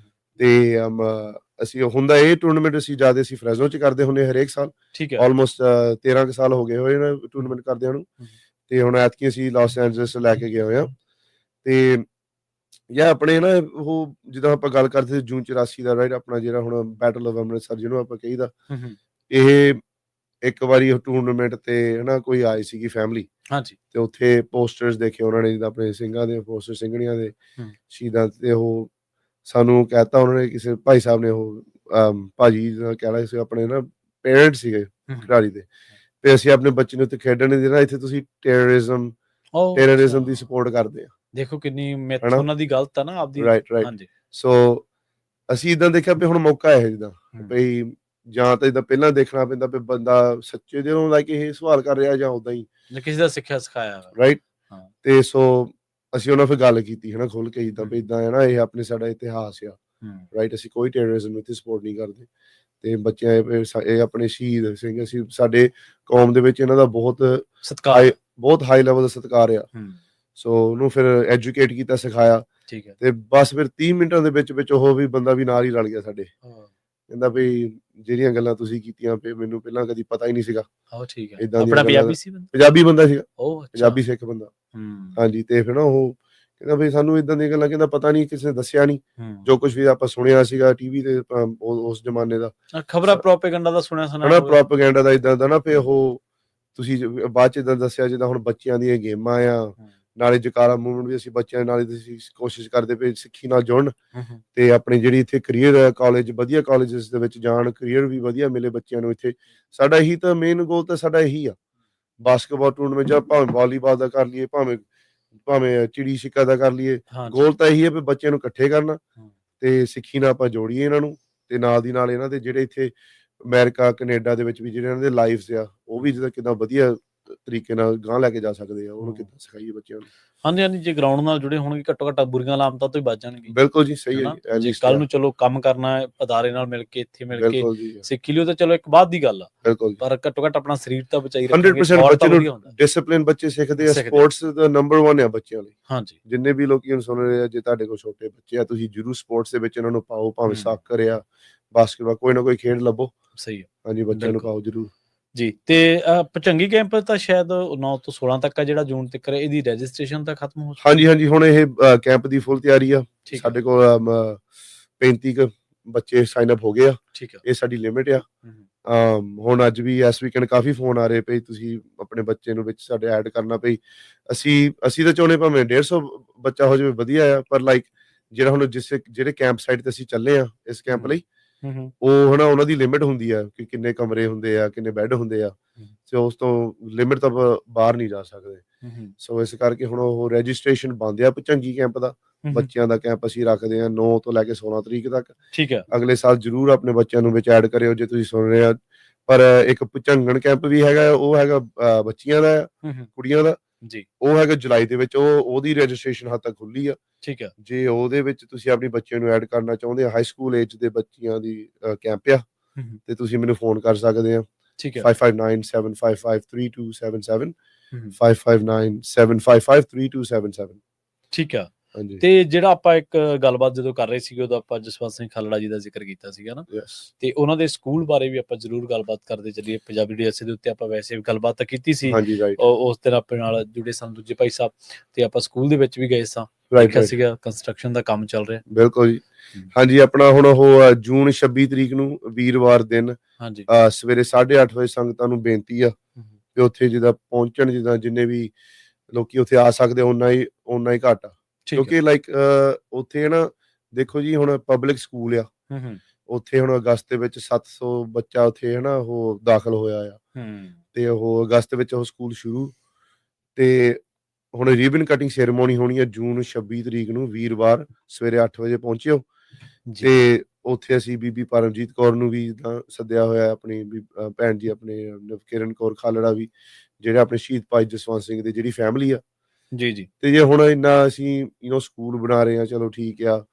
ਤੇ ਅਸੀਂ ਹੁੰਦਾ ਇਹ ਟੂਰਨਾਮੈਂਟ ਅਸੀਂ ਜ਼ਿਆਦਾ ਅਸੀਂ ਫ੍ਰੈਜ਼ਨੋ 'ਚ ਕਰਦੇ ਹੁੰਦੇ ਹਰੇਕ ਸਾਲ, ਆਲਮੋਸਟ 13 ਸਾਲ ਹੋ ਗਏ ਹੋਏ ਨੇ ਟੂਰਨਾਮੈਂਟ ਕਰਦਿਆਂ ਨੂੰ, ਤੇ ਹੁਣ ਐਤਕੀ ਅਸੀਂ ਲਾਸ ਐਂਜਲਸ ਲੈ ਕੇ ਗਏ ਹੋਏ ਆ, ਤੇ ਜਾਂ ਆਪਣੇ ਨਾ ਉਹ ਜਿੱਦਾਂ ਆਪਾਂ ਗੱਲ ਕਰਦੇ ਜੂਨ 84 ਦਾ ਰਾਈਟ, ਆਪਣਾ ਜਿਹੜਾ ਹੁਣ ਬੈਟਲ ਆਫ ਅੰਮ੍ਰਿਤਸਰ ਜਿਹਨੂੰ ਆਪਾਂ ਕਹੀਦਾ, ਇਹ ਇੱਕ ਵਾਰੀ ਉਹ ਟੂਰਨਾਮੈਂਟ ਤੇ ਹਨਾ ਕੋਈ ਆਈ ਸੀਗੀ ਫੈਮਿਲੀ, ਹਾਂਜੀ, ਤੇ ਉੱਥੇ ਪੋਸਟਰਸ ਦੇਖੇ ਉਹਨਾਂ ਨੇ, ਜਿੱਦਾਂ ਆਪਣੇ ਸਿੰਘਾਂ ਦੇ ਪੋਸਟਰ, ਸਿੰਘਣੀਆਂ ਦੇ, ਸ਼ਹੀਦਾਂ, ਤੇ ਉਹ ਸਾਨੂੰ ਕਹਿਤਾ ਉਹਨਾਂ ਨੇ, ਕਿਸੇ ਭਾਈ ਸਾਹਿਬ ਨੇ, ਉਹ ਭਾਜੀ ਕਹਿਣਾ ਸੀ, ਆਪਣੇ ਨਾ ਪੇਰੈਂਟਸ ਸੀਗੇ ਖਿਡਾਰੀ ਦੇ, ਤੇ ਅਸੀਂ ਆਪਣੇ ਬੱਚੇ ਨੂੰ ਉੱਥੇ ਖੇਡਣ ਨਹੀਂ ਦੇਣਾ, ਇੱਥੇ ਤੁਸੀਂ ਟੈਰਰਿਜ਼ਮ ਦੀ ਸਪੋਰਟ ਕਰਦੇ ਆ, ਦੇਖੋ ਕਿੰਨੀ ਮਿੱਥ ਉਹਨਾਂ ਦੀ ਗਲਤ ਆ ਨਾ ਆਪਦੀ, ਰਾਈਟ ਹਾਂਜੀ। ਸੋ ਅਸੀਂ ਇਦਾਂ ਦੇਖਿਆ ਵੀ ਹੁਣ ਮੌਕਾ ਹੈ ਜਿੱਦਾਂ ਬਈ, ਜਾਂ ਤਾਂ ਇਦਾਂ ਪਹਿਲਾਂ ਦੇਖਣਾ ਪੈਂਦਾ ਵੀ ਬੰਦਾ ਸੱਚੇ ਦਿਲੋਂ ਲਾਈਕ ਇਹ ਸਵਾਲ ਕਰ ਰਿਹਾ ਜਾਂ ਉਦਾਂ ਹੀ ਕਿਸੇ ਦਾ ਸਿੱਖਿਆ ਸਿਖਾਇਆ, ਰਾਈਟ, ਤੇ ਸੋ ਅਸੀਂ ਉਹਨਾਂ ਫਿਰ ਗੱਲ ਕੀਤੀ ਹਨਾ ਖੁੱਲ ਕੇ, ਜਿੱਦਾਂ ਵੀ ਇਦਾਂ ਹੈ ਨਾ, ਇਹ ਆਪਣੇ ਸਾਡਾ ਇਤਿਹਾਸ ਆ, ਰਾਈਟ, ਅਸੀਂ ਕੋਈ ਟੈਰਰਿਜ਼ਮ ਨੂੰ ਇੱਥੇ ਸਪੋਰਟ ਨਹੀਂ ਕਰਦੇ, ਤੇ ਬੱਚਿਆਂ ਇਹ ਆਪਣੇ ਸ਼ਹੀਦ ਸਿੰਘ, ਅਸੀਂ ਸਾਡੇ ਕੌਮ ਦੇ ਵਿੱਚ ਇਹਨਾਂ ਦਾ ਬਹੁਤ ਸਤਿਕਾਰ, ਬਹੁਤ ਹਾਈ ਲੈਵਲ ਦਾ ਸਤਿਕਾਰ ਆ, ਸੋ ਉਹਨੂੰ ਫਿਰ ਐਜੂਕੇਟ ਕੀਤਾ, ਸਿਖਾਇਆ, ਠੀਕ ਹੈ, ਤੇ ਬਸ ਫਿਰ 30 ਮਿੰਟਾਂ ਦੇ ਵਿੱਚ ਉਹ ਵੀ ਬੰਦਾ ਵੀ ਨਾਲ ਹੀ ਰਲ ਗਿਆ ਸਾਡੇ, ਕਹਿੰਦਾ ਵੀ ਜਿਹੜੀਆਂ ਗੱਲਾਂ ਤੁਸੀਂ ਕੀਤੀਆਂ ਵੀ ਮੈਨੂੰ ਪਹਿਲਾਂ ਕਦੀ ਪਤਾ ਹੀ ਨਹੀਂ ਸੀਗਾ, ਠੀਕ ਹੈ, ਆਪਣਾ ਪੰਜਾਬੀ ਸੀ, ਪੰਜਾਬੀ ਬੰਦਾ ਸੀਗਾ, ਪੰਜਾਬੀ ਸਿੱਖ ਬੰਦਾ, ਹਾਂਜੀ, ਤੇ ਫਿਰ ਨਾ ਉਹ ਕਹਿੰਦਾ ਵੀ ਸਾਨੂੰ ਇਦਾਂ ਦੀਆਂ ਗੱਲਾਂ ਕਹਿੰਦਾ ਪਤਾ ਨਹੀਂ, ਕਿਸੇ ਨੇ ਦੱਸਿਆ ਨਹੀਂ, ਜੋ ਕੁਝ ਵੀ ਆਪਾਂ ਸੁਣਿਆ ਸੀਗਾ ਟੀਵੀ ਤੇ ਉਸ ਜ਼ਮਾਨੇ ਦਾ ਖਬਰਾਂ, ਪ੍ਰੋਪੇਗੈਂਡਾ ਦਾ ਸੁਣਿਆ ਸੁਣਾ, ਪ੍ਰੋਪੇਗੈਂਡਾ ਦਾ ਇਦਾਂ ਦਾ ਨਾ, ਫਿਰ ਉਹ ਤੁਸੀਂ ਬਾਅਦ ਚ ਇਦਾਂ ਦੱਸਿਆ, ਜਿੱਦਾਂ ਹੁਣ ਬੱਚਿਆਂ ਦੀਆਂ ਗੇਮਾਂ ਆ, ਨਾਲੇ ਜਕਾਰਾ ਮੂਵਮੈਂਟ ਵੀ ਅਸੀਂ ਬੱਚਿਆਂ ਨਾਲ ਕੋਸ਼ਿਸ਼ ਕਰਦੇ ਪਏ ਸਿੱਖੀ ਨਾਲ ਜੁੜਨ, ਤੇ ਆਪਣੀ ਜਿਹੜੀ ਇੱਥੇ ਕਰੀਅਰ ਹੈ, ਕਾਲਜ ਵਧੀਆ ਕਾਲਜਸ ਦੇ ਵਿੱਚ ਜਾਣ, ਕਰੀਅਰ ਵੀ ਵਧੀਆ ਮਿਲੇ ਬੱਚਿਆਂ ਨੂੰ ਇੱਥੇ, ਸਾਡਾ ਇਹੀ ਤਾਂ ਮੇਨ ਗੋਲ ਤਾਂ ਸਾਡਾ ਇਹੀ ਆ, ਬਾਸਕਟਬਾਲ ਟੂਰਨਾਮੈਂਟ ਜਾਂ ਭਾਵੇਂ ਵਾਲੀਬਾਲ ਦਾ ਕਰ ਲਈਏ, ਭਾਵੇਂ ਚਿੜੀ ਛਿੱਕਾ ਦਾ ਕਰ ਲਈਏ, ਗੋਲ ਤਾਂ ਇਹੀ ਹੈ ਵੀ ਬੱਚਿਆਂ ਨੂੰ ਇਕੱਠੇ ਕਰਨਾ, ਤੇ ਸਿੱਖੀ ਨਾਲ ਆਪਾਂ ਜੋੜੀਏ ਇਹਨਾਂ ਨੂੰ, ਤੇ ਨਾਲ ਦੀ ਨਾਲ ਇਹਨਾਂ ਦੇ ਜਿਹੜੇ ਇੱਥੇ ਅਮਰੀਕਾ ਕੈਨੇਡਾ ਦੇ ਵਿੱਚ ਵੀ ਜਿਹੜੇ ਇਹਨਾਂ ਦੇ ਲਾਈਫਸ ਆ, ਉਹ ਵੀ ਜਿੱਦਾਂ ਕਿੱਦਾਂ ਵਧੀਆ ਤਰੀਕੇ ਨਾਲ ਗਾਂਹ ਲੈ ਕੇ ਜਾ ਸਕਦੇ ਆ, ਉਹਨੂੰ ਕਿੱਦਾਂ ਸਿਖਾਈਏ ਬੱਚਿਆਂ ਨੂੰ। ਹਾਂਜੀ ਹਾਂਜੀ, ਜੇ ਗਰਾਊਂਡ ਨਾਲ ਜੁੜੇ ਹੋਣਗੇ ਘੱਟੋ ਘੱਟ ਬੁਰੀਆਂ ਲਾਮਤਾਂ ਤੋਂ ਹੀ ਬਚ ਜਾਣਗੇ। ਬਿਲਕੁਲ ਜੀ, ਸਹੀ ਹੈ ਹਨਾ, ਜੀ, at ਜੇ least, ਕੱਲ ਨੂੰ ਚਲੋ ਕੰਮ ਕਰਨਾ ਹੈ ਅਦਾਰੇ ਨਾਲ ਮਿਲ ਕੇ, ਇੱਥੇ ਮਿਲ ਕੇ ਬਿਲਕੁਲ ਜੀ, ਸਿੱਖੀ ਲਿਓ ਤਾਂ ਚਲੋ ਇੱਕ ਬਾਅਦ ਦੀ ਗੱਲ ਆ, ਬਿਲਕੁਲ ਜੀ। ਪਰ ਘੱਟੋ ਘੱਟ ਆਪਣਾ ਸਰੀਰ ਤਾਂ ਬਚਾਈ ਰੱਖਾਂਗੇ, 100% ਸ਼ੌਰ ਬੱਚੇ ਤਾਂ ਨੂੰ ਵਧੀਆ ਹੁੰਦਾ। ਡਿਸਪਲਿਨ ਬੱਚੇ ਸਿੱਖਦੇ ਆ, ਸਿੱਖਦੇ ਆ। ਸਪੋਰਟਸ ਦਾ ਨੰਬਰ 1 ਆ ਬੱਚਿਆਂ ਲਈ। ਹਾਂਜੀ ਜਿੰਨੇ ਵੀ ਲੋਕੀ ਹੁਣ ਸੁਣ ਰਹੇ ਆ, ਜੇ ਤੁਹਾਡੇ ਕੋਲ ਛੋਟੇ ਬੱਚੇ ਆ, ਤੁਸੀਂ ਜ਼ਰੂਰ ਸਪੋਰਟਸ ਦੇ ਵਿੱਚ ਇਹਨਾਂ ਨੂੰ ਪਾਓ, ਭਾਵੇਂ ਸਾਕਰ ਆ, ਬਾਸਕਟਬਾਲ, ਕੋਈ ਨਾ ਕੋਈ ਖੇਡ ਲੱਭੋ। ਸਹੀ ਹੈ ਹਾਂਜੀ, ਬੱਚਿਆਂ ਨੂੰ ਬਿਲਕੁਲ ਪਾਓ ਜ਼ਰੂਰ। ਜੀ। ਤੇ ਭੁਚੰਗੀ ਕੈਂਪ ਤਾਂ ਸ਼ਾਇਦ 9 ਤੋਂ 16 ਤੱਕ ਆ, ਜਿਹੜਾ ਜੂਨ ਤੱਕ ਹੈ, ਇਹਦੀ ਰਜਿਸਟ੍ਰੇਸ਼ਨ ਤਾਂ ਖਤਮ ਹੋ ਚੁੱਕੀ ਹਾਂਜੀ ਹਾਂਜੀ, ਹੁਣ ਇਹ ਕੈਂਪ ਦੀ ਫੁੱਲ ਤਿਆਰੀ ਆ। ਠੀਕ ਹੈ ਸਾਡੇ ਕੋਲ 35 ਕੁ ਬੱਚੇ ਸਾਈਨ ਅਪ ਹੋ ਗਏ ਆ, ਠੀਕ ਹੈ। ਇਹ ਸਾਡੀ ਲਿਮਿਟ ਆ। ਹੁਣ ਅੱਜ ਵੀ ਇਸ ਵੀਕਐਂਡ ਕਾਫੀ ਫੋਨ ਆ ਰਹੇ ਪਈ, ਤੁਸੀਂ ਆਪਣੇ ਬੱਚੇ ਨੂੰ ਵਿੱਚ ਸਾਡੇ ਐਡ ਕਰਨਾ ਪਈ। ਅਸੀਂ ਤਾਂ ਚਾਹੁੰਦੇ ਭਾਵੇਂ 150 ਬੱਚਾ ਹੋ ਜਾਵੇ, ਵਧੀਆ ਆ, ਪਰ ਲਾਈਕ ਜਿਹੜਾ ਹੁਣ ਜਿਹੜੇ ਕੈਂਪ ਸਾਈਟ ਤੇ ਅਸੀਂ ਚੱਲੇ ਆ ਇਸ ਕੈਂਪ ਲਈ, ਉਹ ਹਨਾ ਉਹਨਾਂ ਦੀ ਲਿਮਿਟ ਹੁੰਦੀ ਆ ਕਿ ਕਿੰਨੇ ਕਮਰੇ ਹੁੰਦੇ ਆ, ਕਿੰਨੇ ਬੈੱਡ ਹੁੰਦੇ ਆ, ਤੇ ਉਸ ਤੋਂ ਲਿਮਿਟ ਤੋਂ ਬਾਹਰ ਨਹੀਂ ਜਾ ਸਕਦੇ। ਸੋ ਇਸ ਕਰਕੇ ਹੁਣ ਉਹ ਰਜਿਸਟ੍ਰੇਸ਼ਨ ਬੰਦ ਆ ਭੁਚੰਗੀ ਕੈਂਪ ਦਾ। ਬੱਚਿਆਂ ਦਾ ਕੈਂਪ ਅਸੀਂ ਰੱਖਦੇ ਆ 9 ਤੋਂ ਲੈ ਕੇ 16 ਤਰੀਕ ਤੱਕ। ਠੀਕ ਹੈ। ਅਗਲੇ ਸਾਲ ਜ਼ਰੂਰ ਆਪਣੇ ਬੱਚਿਆਂ ਨੂੰ ਵਿੱਚ ਐਡ ਕਰਿਓ ਜੇ ਤੁਸੀਂ ਸੁਣ ਰਹੇ ਆ। ਪਰ ਇੱਕ ਭੁਚੰਗਣ ਕੈਂਪ ਵੀ ਹੈਗਾ, ਉਹ ਹੈਗਾ ਬੱਚੀਆਂ ਦਾ, ਕੁੜੀਆਂ ਦਾ ਜੀ, ਉਹ ਹੈਗਾ ਜੁਲਾਈ ਦੇ ਵਿੱਚ। ਉਹਦੀ ਰਜਿਸਟ੍ਰੇਸ਼ਨ ਹੱਦ ਤੱਕ ਖੁੱਲੀ ਆ। ਠੀਕ ਹੈ। ਜੇ ਉਹਦੇ ਵਿੱਚ ਤੁਸੀਂ ਆਪਣੀ ਬੱਚਿਆਂ ਨੂੰ ਐਡ ਕਰਨਾ ਚਾਹੁੰਦੇ ਆ, ਹਾਈ ਸਕੂਲ ਏਜ ਦੇ ਬੱਚਿਆਂ ਦੀ ਕੈਂਪ ਆ, ਤੇ ਤੁਸੀਂ ਮੈਨੂੰ ਫੋਨ ਕਰ ਸਕਦੇ ਆ। ਠੀਕ ਹੈ। 5597553277 5597553277। ਠੀਕ ਆ। ਹਾਂਜੀ, ਤੇ ਜਿਹੜਾ ਆਪਾਂ ਇੱਕ ਗੱਲਬਾਤ ਜਦੋਂ ਕਰ ਰਹੇ ਸੀਗੇ, ਉਦੋਂ ਆਪਾਂ ਜਸਵੰਤ ਸਿੰਘ ਖਾਲੜਾ ਜੀ ਦਾ ਜ਼ਿਕਰ ਕੀਤਾ ਸੀਗਾ ਨਾ, ਯੈਸ, ਤੇ ਉਹਨਾਂ ਦੇ ਸਕੂਲ ਬਾਰੇ ਵੀ ਆਪਾਂ ਜ਼ਰੂਰ ਗੱਲਬਾਤ ਕਰਦੇ ਚੱਲੀਏ। ਪੰਜਾਬੀ DSA ਦੇ ਉੱਤੇ ਆਪਾਂ ਵੈਸੇ ਵੀ ਗੱਲਬਾਤ ਤਾਂ ਕੀਤੀ ਸੀ, ਹਾਂਜੀ, ਰਾਈਟ, ਉਸ ਦਿਨ ਆਪਣੇ ਨਾਲ ਜੁੜੇ ਸਨ ਦੂਜੇ ਭਾਈ ਸਾਹਿਬ, ਤੇ ਆਪਾਂ ਸਕੂਲ ਦੇ ਵਿੱਚ ਵੀ ਗਏ ਸਾਂ, ਰਾਈਟ, ਦੇਖਿਆ ਰਾਈਟ, ਸੀਗਾ ਕੰਸਟਰਕਸ਼ਨ ਦਾ ਕੰਮ ਚੱਲ ਰਿਹਾ। ਬਿਲਕੁਲ ਜੀ। ਹਾਂਜੀ, ਆਪਣਾ ਹੁਣ ਉਹ ਜੂਨ 26 ਤਰੀਕ ਨੂੰ ਵੀਰਵਾਰ ਦਿਨ ਹਾਂਜੀ ਸਵੇਰੇ 8:30 ਵਜੇ ਸੰਗਤਾਂ ਨੂੰ ਬੇਨਤੀ ਆ ਕਿ ਉੱਥੇ ਜਿੱਦਾਂ ਪਹੁੰਚਣ, ਜਿੱਦਾਂ ਜਿੰਨੇ ਵੀ ਲੋਕੀ ਉੱਥੇ ਆ ਸਕਦੇ ਓਨਾ ਹੀ ਘੱਟ ਆ, ਠੀਕ ਹੈ। ਕਿਉਂਕਿ ਲਾਈਕ ਉੱਥੇ ਨਾ ਦੇਖੋ ਜੀ, ਹੁਣ ਪਬਲਿਕ ਸਕੂਲ ਆ, ਉੱਥੇ ਹੁਣ ਅਗਸਤ ਦੇ ਵਿੱਚ 700 ਬੱਚਾ ਉੱਥੇ ਹਨਾ ਉਹ ਦਾਖਲ ਹੋਇਆ ਆ, ਤੇ ਉਹ ਅਗਸਤ ਵਿੱਚ ਉਹ ਸਕੂਲ ਸ਼ੁਰੂ, ਤੇ ਹੁਣ ਰੀਬਨ ਕਟਿੰਗ ਸੈਰੇਮੋਨੀ ਹੋਣੀ ਹੈ ਜੂਨ 26 ਤਰੀਕ ਨੂੰ ਵੀਰਵਾਰ ਸਵੇਰੇ 8 ਵਜੇ ਪਹੁੰਚਿਓ। ਜੀ, ਤੇ ਉੱਥੇ ਅਸੀਂ ਬੀਬੀ ਪਰਮਜੀਤ ਕੌਰ ਨੂੰ ਵੀ ਸੱਦਿਆ ਹੋਇਆ, ਆਪਣੀ ਭੈਣ ਜੀ ਆਪਣੇ ਕਿਰਨ ਕੌਰ ਖਾਲੜਾ ਵੀ, ਜਿਹੜੇ ਆਪਣੇ ਸ਼ਹੀਦ ਭਾਈ ਜਸਵੰਤ ਸਿੰਘ ਦੀ ਜਿਹੜੀ ਫੈਮਿਲੀ ਆ। ਜੀ, ਜੀ, ਤੇ ਜੇ ਹੁਣ ਇੰਨਾ ਅਸੀਂ ਸਕੂਲ ਬਣਾ ਰਹੇ ਆ, ਚਲੋ ਠੀਕ ਆ,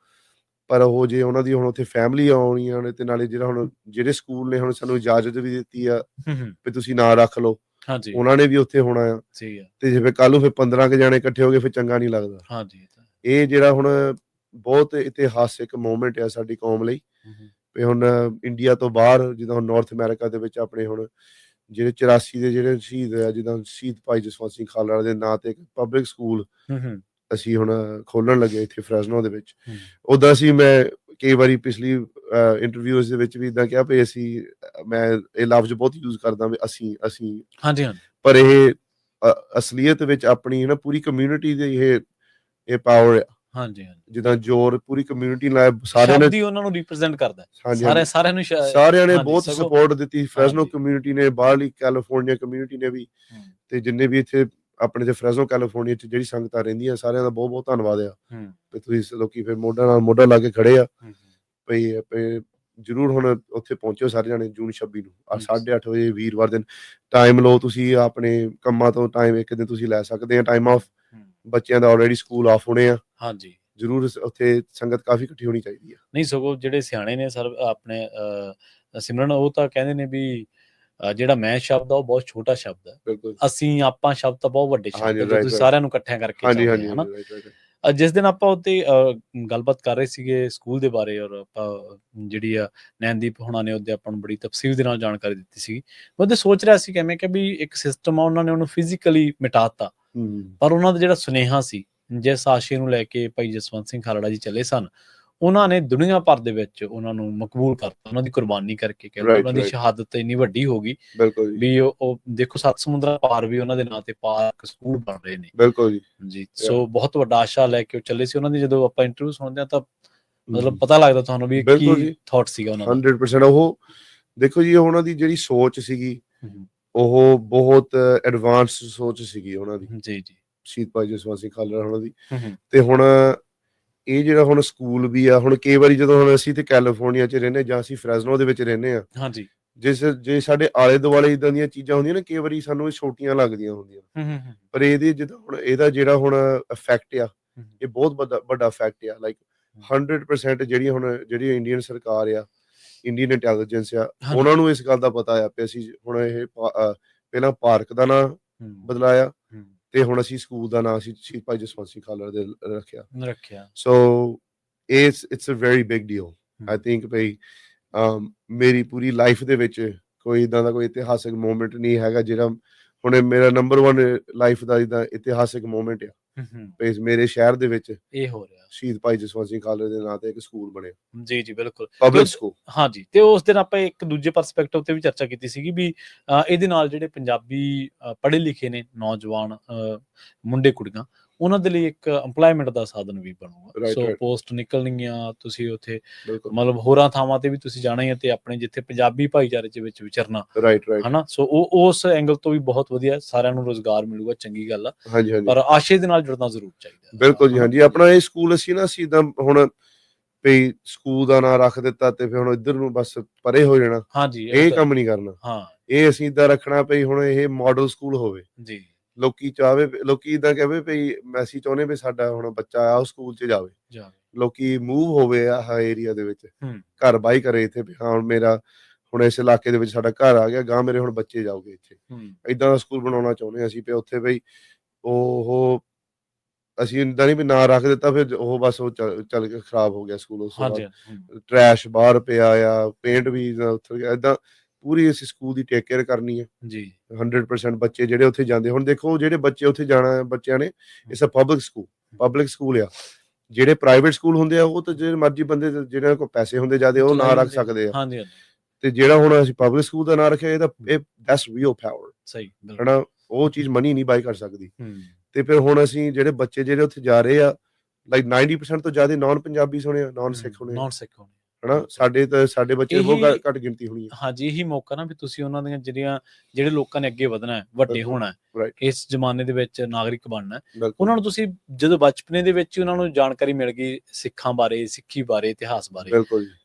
ਪਰ ਉਹ ਜੇ ਉਹਨਾਂ ਦੀ ਹੁਣ ਉੱਥੇ ਫੈਮਿਲੀ ਆਉਣੀਆਂ ਨੇ, ਤੇ ਨਾਲੇ ਜਿਹੜਾ ਹੁਣ ਜਿਹੜੇ ਸਕੂਲ ਨੇ ਹੁਣ ਸਾਨੂੰ ਇਜਾਜ਼ਤ ਵੀ ਦਿੱਤੀ ਆ ਵੀ ਤੁਸੀਂ ਨਾਂ ਰੱਖ ਲਓ, ਹਾਂਜੀ, ਉਹਨਾਂ ਨੇ ਵੀ ਉੱਥੇ ਹੋਣਾ ਆ। ਸਹੀ ਆ। ਤੇ ਜੇ ਫਿਰ ਕੱਲ ਨੂੰ ਫਿਰ 15 ਕੁ ਜਾਣੇ ਇਕੱਠੇ ਹੋ ਗਏ, ਫਿਰ ਚੰਗਾ ਨਹੀਂ ਲੱਗਦਾ। ਹਾਂਜੀ, ਇਹ ਜਿਹੜਾ ਹੁਣ ਬਹੁਤ ਇਤਿਹਾਸਿਕ ਮੂਮੈਂਟ ਆ ਸਾਡੀ ਕੌਮ ਲਈ। ਵੀ ਹੁਣ ਇੰਡੀਆ ਤੋਂ ਬਾਹਰ, ਜਿੱਦਾਂ ਹੁਣ ਨਾਰਥ ਅਮਰੀਕਾ ਦੇ ਵਿੱਚ ਆਪਣੇ ਹੁਣ ਜਿਹੜੇ 84 ਦੇ ਜਿਹੜੇ ਸ਼ਹੀਦ ਆ, ਜਿੱਦਾਂ ਸ਼ਹੀਦ ਭਾਈ ਜਸਵੰਤ ਸਿੰਘ ਖਾਲੜਾ ਦੇ ਨਾਂ ਤੇ ਇੱਕ ਪਬਲਿਕ ਸਕੂਲ ਅਸੀਂ ਹੁਣ ਖੋਲਣ ਲੱਗੇ ਇੱਥੇ ਫਰੈਜ਼ਨੋ ਦੇ ਵਿੱਚ। ਉਦਾਂ ਮੈਂ ਕਈ ਵਾਰੀ ਪਿਛਲੀ ਇੰਟਰਵਿਊਜ਼ ਦੇ ਵਿੱਚ ਵੀ ਇਦਾਂ ਕਿਹਾ ਵੀ ਮੈਂ ਇਹ ਲਫ਼ਜ਼ ਬਹੁਤ ਯੂਜ਼ ਕਰਦਾ ਵੀ ਅਸੀਂ ਹਾਂਜੀ, ਪਰ ਇਹ ਅਸਲੀਅਤ ਵਿੱਚ ਆਪਣੀ ਨਾ ਪੂਰੀ ਕਮਿਊਨਿਟੀ ਦੇ ਇਹ ਪਾਵਰ ਆ। ਹਾਂਜੀ, ਜਿੱਦਾਂ ਜ਼ੋਰ ਪੂਰੀ ਕਮਿਊਨਿਟੀ ਨਾਲ ਸਾਰਿਆਂ ਨੇ, ਸ਼ਬਦ ਹੀ ਉਹਨਾਂ ਨੂੰ ਰਿਪਰੈਜ਼ੈਂਟ ਕਰਦਾ, ਸਾਰਿਆਂ ਨੂੰ ਸਾਰਿਆਂ ਨੇ ਬਹੁਤ ਸਪੋਰਟ ਦਿੱਤੀ। ਫਰੈਜ਼ਨੋ ਹਾਂਜੀ ਕਮਿਊਨਿਟੀ ਨੇ, ਬਾਹਰਲੀ ਕੈਲੀਫੋਰਨੀਆ ਕਮਿਊਨਿਟੀ ਨੇ ਵੀ, ਤੇ ਜਿੰਨੇ ਵੀ ਇੱਥੇ ਆਪਣੇ ਤੇ ਫਰੈਜ਼ਨੋ ਕੈਲੀਫੋਰਨੀਆ ਚ ਜਿਹੜੀ ਸੰਗਤਾਂ ਰਹਿੰਦੀਆਂ, ਸਾਰਿਆਂ ਦਾ ਬਹੁਤ ਬਹੁਤ ਧੰਨਵਾਦ ਆ ਤੇ ਤੁਸੀਂ ਲੋਕੀ ਫਿਰ ਮੋਢਾ ਨਾਲ ਮੋਢਾ ਲਾ ਕੇ ਖੜੇ ਆ। ਪਈ ਜ਼ਰੂਰ ਹੁਣ ਉੱਥੇ ਪਹੁੰਚਿਓ ਸਾਰੇ ਜਾਣੇ ਜੂਨ 26 ਨੂੰ 8:30 ਵਜੇ ਵੀਰਵਾਰ ਦਿਨ। ਟਾਈਮ ਲਓ ਤੁਸੀਂ ਆਪਣੇ ਕੰਮਾਂ ਤੋਂ, ਟਾਈਮ ਇੱਕ ਦਿਨ ਤੁਸੀਂ ਲੈ ਸਕਦੇ ਆ ਟਾਈਮ ਆਫ। ਬੱਚਿਆਂ ਦਾ ਆਲਰੇਡੀ ਸਕੂਲ ਆਫ ਹੋਣੇ ਆ। ਹਾਂਜੀ, ਜ਼ਰੂਰ ਉੱਥੇ ਸੰਗਤ ਕਾਫੀ ਇਕੱਠੀ ਹੋਣੀ ਚਾਹੀਦੀ ਆ। ਨਹੀਂ ਸਗੋਂ ਜਿਹੜੇ ਸਿਆਣੇ ਨੇ ਸਰ ਆਪਣੇ ਸਿਮਰਨ, ਉਹ ਤਾਂ ਕਹਿੰਦੇ ਨੇ ਵੀ ਜਿਹੜਾ ਮੈਂ ਸ਼ਬਦ ਆ ਉਹ ਬਹੁਤ ਛੋਟਾ ਸ਼ਬਦ ਹੈ, ਬਿਲਕੁਲ, ਅਸੀਂ ਆਪਾਂ ਸ਼ਬਦ ਤਾਂ ਬਹੁਤ ਵੱਡੇ ਸ਼ਬਦ ਹੈ, ਜਦੋਂ ਤੁਸੀਂ ਸਾਰਿਆਂ ਨੂੰ ਇਕੱਠਿਆਂ ਕਰਕੇ ਚੱਲਦੇ ਆ, ਹਨਾ। ਜਿਸ ਦਿਨ ਆਪਾਂ ਉੱਤੇ ਗੱਲਬਾਤ ਕਰ ਰਹੇ ਸੀਗੇ ਸਕੂਲ ਦੇ ਬਾਰੇ, ਔਰ ਆਪਾਂ ਜਿਹੜੀ ਆ ਨੈਨਦੀਪ ਹੋਣਾ ਨੇ ਉਹਦੇ ਆਪਾਂ ਨੂੰ ਬੜੀ ਤਫਸੀਲ ਦੇ ਨਾਲ ਜਾਣਕਾਰੀ ਦਿੱਤੀ ਸੀ, ਮੈਂ ਉਹਦੇ ਸੋਚ ਰਿਹਾ ਸੀ ਕਿਵੇਂ ਕਿ ਵੀ ਇੱਕ ਸਿਸਟਮ ਆ, ਉਹਨਾਂ ਨੇ ਉਹਨੂੰ ਫਿਜ਼ੀਕਲੀ ਮਿਟਾਤਾ, ਪਰ ਉਹਨਾਂ ਦਾ ਜਿਹੜਾ ਸੁਨੇਹਾ ਸੀ, ਜਿਸ ਆਸ਼ੇ ਨੂੰ ਲੈ ਕੇ ਭਾਈ ਜਸਵੰਤ ਸਿੰਘ ਖਾਲੜਾ ਜੀ ਚੱਲੇ ਸਨ, ਉਹਨਾਂ ਨੇ ਦੁਨੀਆ ਭਰ ਦੇ ਵਿੱਚ ਉਹਨਾਂ ਨੂੰ ਮਕਬੂਲ ਕਰਤਾ, ਉਹਨਾਂ ਦੀ ਕੁਰਬਾਨੀ ਕਰਕੇ। ਕਹਿੰਦੇ ਉਹਨਾਂ ਦੀ ਸ਼ਹਾਦਤ ਇੰਨੀ ਵੱਡੀ ਹੋ ਗਈ ਵੀ ਉਹ ਦੇਖੋ 7 ਸਮੁੰਦਰਾਂ ਪਾਰ ਵੀ ਉਹਨਾਂ ਦੇ ਨਾਂ ਤੇ ਪਾਰਕ, ਸਕੂਲ ਬਣ ਰਹੇ ਨੇ। ਬਿਲਕੁਲ ਜੀ, ਸੋ ਬਹੁਤ ਵੱਡਾ ਆਸ਼ਾ ਲੈ ਕੇ ਉਹ ਚੱਲੇ ਸੀ। ਉਹਨਾਂ ਦੀ ਜਦੋਂ ਆਪਾਂ ਇੰਟਰਵਿਊ ਸੁਣਦੇ ਹਾਂ ਤਾਂ ਮਤਲਬ ਪਤਾ ਲੱਗਦਾ ਤੁਹਾਨੂੰ ਵੀ ਕੀ ਥਾਟ ਸੀਗਾ ਉਹਨਾਂ ਦਾ। 100% ਉਹ ਦੇਖੋ ਜੀ, ਉਹਨਾਂ ਦੀ ਜਿਹੜੀ ਸੋਚ ਸੀਗੀ ਉਹ ਬਹੁਤ ਐਡਵਾਂਸ ਸੋਚ ਸੀਗੀ ਉਹਨਾਂ ਦੀ। ਜੀ, ਸ਼ਹੀਦ ਭਾਈ ਜਸਵੰਤ ਸਿੰਘ ਖਾਲੜਾ ਉਹਨਾਂ ਦੀ। ਤੇ ਹੁਣ ਇਹ ਜਿਹੜਾ ਹੁਣ ਸਕੂਲ ਵੀ ਆ, ਹੁਣ ਕਈ ਵਾਰੀ ਜਦੋਂ ਹੁਣ ਅਸੀਂ ਤੇ ਕੈਲੀਫੋਰਨੀਆ ਚ ਰਹਿੰਦੇ ਜਾਂ ਅਸੀਂ ਫਰੈਜ਼ਨੋ ਦੇ ਵਿੱਚ ਰਹਿੰਦੇ ਆ, ਹਾਂਜੀ, ਜੇ ਸਾਡੇ ਆਲੇ ਦੁਆਲੇ ਇਦਾਂ ਦੀਆਂ ਚੀਜ਼ਾਂ ਹੁੰਦੀਆਂ ਨਾ, ਕਈ ਵਾਰੀ ਸਾਨੂੰ ਇਹ ਛੋਟੀਆਂ ਲੱਗਦੀਆਂ ਹੁੰਦੀਆਂ, ਪਰ ਇਹਦੇ ਜਿੱਦਾਂ ਹੁਣ ਇਹਦਾ ਜਿਹੜਾ ਹੁਣ ਇਫੈਕਟ ਆ, ਇਹ ਬਹੁਤ ਵੱਡਾ ਇਫੈਕਟ ਆ। ਲਾਈਕ 100% ਜਿਹੜੀ ਇੰਡੀਅਨ ਸਰਕਾਰ ਆ, ਇੰਡੀਅਨ ਇੰਟੈਲੀਜੈਂਸ ਆ, ਉਹਨਾਂ ਨੂੰ ਇਸ ਗੱਲ ਦਾ ਪਤਾ ਆ ਕਿ ਅਸੀਂ ਹੁਣ ਇਹ ਪਹਿਲਾਂ ਪਾਰਕ ਦਾ ਨਾਂ ਬਦਲਾਇਆ ਤੇ ਹੁਣ ਅਸੀਂ ਸਕੂਲ ਦਾ ਨਾਂ ਅਸੀਂ ਸ਼ਹੀਦ ਭਾਈ ਜਸਵੰਤ ਸਿੰਘ ਖਾਲੜਾ ਦੇ ਰੱਖਿਆ। So it's a very big deal. I think ਭਈ ਮੇਰੀ ਪੂਰੀ ਲਾਈਫ ਦੇ ਵਿੱਚ ਕੋਈ ਇਦਾਂ ਦਾ ਕੋਈ ਇਤਿਹਾਸਿਕ ਮੂਮੈਂਟ ਨਹੀਂ ਹੈਗਾ ਜਿਹੜਾ ਹੁਣ ਮੇਰਾ ਨੰਬਰ 1 ਲਾਈਫ ਦਾ ਜਿੱਦਾਂ ਇਤਿਹਾਸਿਕ ਮੂਮੈਂਟ ਆ ਮੇਰੇ ਸ਼ਹਿਰ ਦੇ ਵਿੱਚ ਇਹ ਹੋ ਰਿਹਾ। ਸ਼ਹੀਦ ਭਾਈ ਜਸਵੰਤ ਸਿੰਘ ਖਾਲੜੇ ਦੇ ਨਾਂ ਤੇ ਇੱਕ ਸਕੂਲ ਬਣਿਆ। ਜੀ ਬਿਲਕੁਲ, ਪਬਲਿਕ ਸਕੂਲ। ਹਾਂਜੀ, ਤੇ ਉਸ ਦਿਨ ਆਪਾਂ ਇੱਕ ਦੂਜੇ ਪਰਸਪੈਕਟਿਵ ਤੇ ਵੀ ਚਰਚਾ ਕੀਤੀ ਸੀਗੀ ਵੀ ਇਹਦੇ ਨਾਲ ਜਿਹੜੇ ਪੰਜਾਬੀ ਪੜ੍ਹੇ ਲਿਖੇ ਨੇ ਨੌਜਵਾਨ ਮੁੰਡੇ ਕੁੜੀਆਂ, ਉਹਨਾਂ ਦੇ ਲਈ ਇੱਕ ਇੰਪਲੋਇਮੈਂਟ ਦਾ ਸਾਧਨ ਵੀ ਬਣੂਗਾ। ਸੋ ਪੋਸਟ ਨਿਕਲਣਗੀਆਂ, ਤੁਸੀਂ ਉੱਥੇ ਮਤਲਬ ਹੋਰਾਂ ਥਾਵਾਂ ਤੇ ਵੀ ਤੁਸੀਂ ਜਾਣਾ ਹੀ ਹੈ, ਤੇ ਆਪਣੇ ਜਿੱਥੇ ਪੰਜਾਬੀ ਭਾਈਚਾਰੇ ਦੇ ਵਿੱਚ ਵਿਚਰਨਾ, ਹਨਾ। ਸੋ ਉਸ ਐਂਗਲ ਤੋਂ ਵੀ ਬਹੁਤ ਵਧੀਆ, ਸਾਰਿਆਂ ਨੂੰ ਰੋਜ਼ਗਾਰ ਮਿਲੂਗਾ, ਚੰਗੀ ਗੱਲ ਆ। ਪਰ ਆਸ਼ੇ ਦੇ ਨਾਲ ਜੁੜਨਾ ਜ਼ਰੂਰ ਚਾਹੀਦਾ। ਬਿਲਕੁਲ ਜੀ, ਹਾਂਜੀ। ਆਪਣਾ ਇਹ ਸਕੂਲ ਅਸੀਂ ਇਦਾਂ ਹੁਣ ਵੀ ਸਕੂਲ ਦਾ ਨਾਂ ਰੱਖ ਦਿੱਤਾ ਤੇ ਫਿਰ ਹੁਣ ਇੱਧਰ ਨੂੰ ਬਸ ਪਰੇ ਹੋ ਜਾਣਾ। ਹਾਂਜੀ, ਇਹ ਕੰਮ ਨਹੀਂ ਕਰਨਾ। ਇਹ ਅਸੀਂ ਏਦਾਂ ਰੱਖਣਾ ਪਈ ਹੁਣ ਇਹ ਮਾਡਲ ਸਕੂਲ ਹੋਵੇ ਜੀ। ਲੋਕੀ ਇਦਾਂ ਕਹੇ ਵੀ ਅਸੀਂ ਚਾਹੁੰਦੇ ਵੀ ਸਾਡਾ ਹੁਣ ਬੱਚਾ ਆ ਉਹ ਸਕੂਲ 'ਚ ਜਾਵੇ, ਲੋਕੀ ਮੂਵ ਹੋਵੇ ਆਹ ਏਰੀਆ ਦੇ ਵਿੱਚ, ਘਰ ਬਾਈ ਕਰੇ ਇੱਥੇ ਵੀ ਹਾਂ ਮੇਰਾ ਹੁਣ ਇਸ ਇਲਾਕੇ ਦੇ ਵਿੱਚ ਸਾਡਾ ਘਰ ਆ ਗਿਆ, ਗਾਂ ਮੇਰੇ ਹੁਣ ਬੱਚੇ ਜਾਓਗੇ ਇੱਥੇ। ਏਦਾਂ ਦਾ ਸਕੂਲ ਬਣਾਉਣਾ ਚਾਹੁੰਦੇ ਅਸੀਂ ਵੀ ਉੱਥੇ ਬਈ ਉਹ ਅਸੀਂ ਏਦਾਂ ਨਹੀਂ ਵੀ ਨਾਂ ਰੱਖ ਦਿੱਤਾ ਫਿਰ ਉਹ ਬਸ ਉਹ ਚੱਲ ਕੇ ਖਰਾਬ ਹੋ ਗਿਆ ਸਕੂਲ। ਉਸ ਤੋਂ ਬਾਅਦ ਟਰੈਸ਼ ਬਾਹਰ ਪਿਆ ਆ, ਪੇਂਟ ਵੀ ਉੱਥੇ ਗਿਆ, ਏਦਾਂ ਪੂਰੀ ਅਸੀਂ ਸਕੂਲ ਦੀ ਟੇਕ ਕੇਅਰ ਕਰਨੀ ਹੈ ਜੀ। 100% ਬੱਚੇ ਜਿਹੜੇ ਉੱਥੇ ਜਾਂਦੇ, ਹੁਣ ਦੇਖੋ ਜਿਹੜੇ ਬੱਚੇ ਉੱਥੇ ਜਾਣਾ ਬੱਚਿਆਂ ਨੇ, ਇਸ ਪਬਲਿਕ ਸਕੂਲ ਆ। ਜਿਹੜੇ ਪ੍ਰਾਈਵੇਟ ਸਕੂਲ ਹੁੰਦੇ ਆ ਉਹ ਤਾਂ ਜਿਹੜੇ ਮਰਜ਼ੀ ਬੰਦੇ ਜਿਹਨਾਂ ਕੋਲ ਪੈਸੇ ਹੁੰਦੇ ਜ਼ਿਆਦਾ ਉਹ ਨਾਂ ਰੱਖ ਸਕਦੇ ਆ, ਤੇ ਜਿਹੜਾ ਹੁਣ ਅਸੀਂ ਪਬਲਿਕ ਸਕੂਲ ਦਾ ਨਾਂ ਰੱਖਿਆ ਦੈਟਸ ਰੀਅਲ ਪਾਵਰ। ਸਹੀ, ਹਨਾ। ਉਹ ਚੀਜ਼ ਮਨੀ ਨਹੀਂ ਬਾਈ ਕਰ ਸਕਦੀ। ਤੇ ਫਿਰ ਹੁਣ ਅਸੀਂ ਜਿਹੜੇ ਬੱਚੇ ਜਿਹੜੇ ਉੱਥੇ ਜਾ ਰਹੇ ਆ, ਲਾਈਕ 90% ਤੋਂ ਜ਼ਿਆਦਾ ਨਾਨ ਪੰਜਾਬੀ ਹੋਣੇ ਆ, ਨਾਨ ਸਿੱਖ ਹੋਣੇ ਹਨਾ। ਸਾਡੇ ਬੱਚੇ ਬਹੁਤ ਘੱਟ ਗਿਣਤੀ ਹੋਣੀ ਹੈ। ਹਾਂਜੀ, ਇਹੀ ਮੌਕਾ ਨਾ ਵੀ ਤੁਸੀਂ ਉਹਨਾਂ ਦੀਆਂ ਜਿਹੜੇ ਲੋਕਾਂ ਨੇ ਅੱਗੇ ਵਧਣਾ ਹੈ, ਵੱਡੇ ਹੋਣਾ, ਇਸ ਜ਼ਮਾਨੇ ਦੇ ਵਿੱਚ ਨਾਗਰਿਕ ਬਣਨਾ, ਉਹਨਾਂ ਨੂੰ ਤੁਸੀਂ ਜਦੋਂ ਬਚਪਨੇ ਦੇ ਵਿੱਚ ਉਹਨਾਂ ਨੂੰ ਜਾਣਕਾਰੀ ਮਿਲ ਗਈ ਸਿੱਖਾਂ ਬਾਰੇ, ਸਿੱਖੀ ਬਾਰੇ, ਇਤਿਹਾਸ ਬਾਰੇ,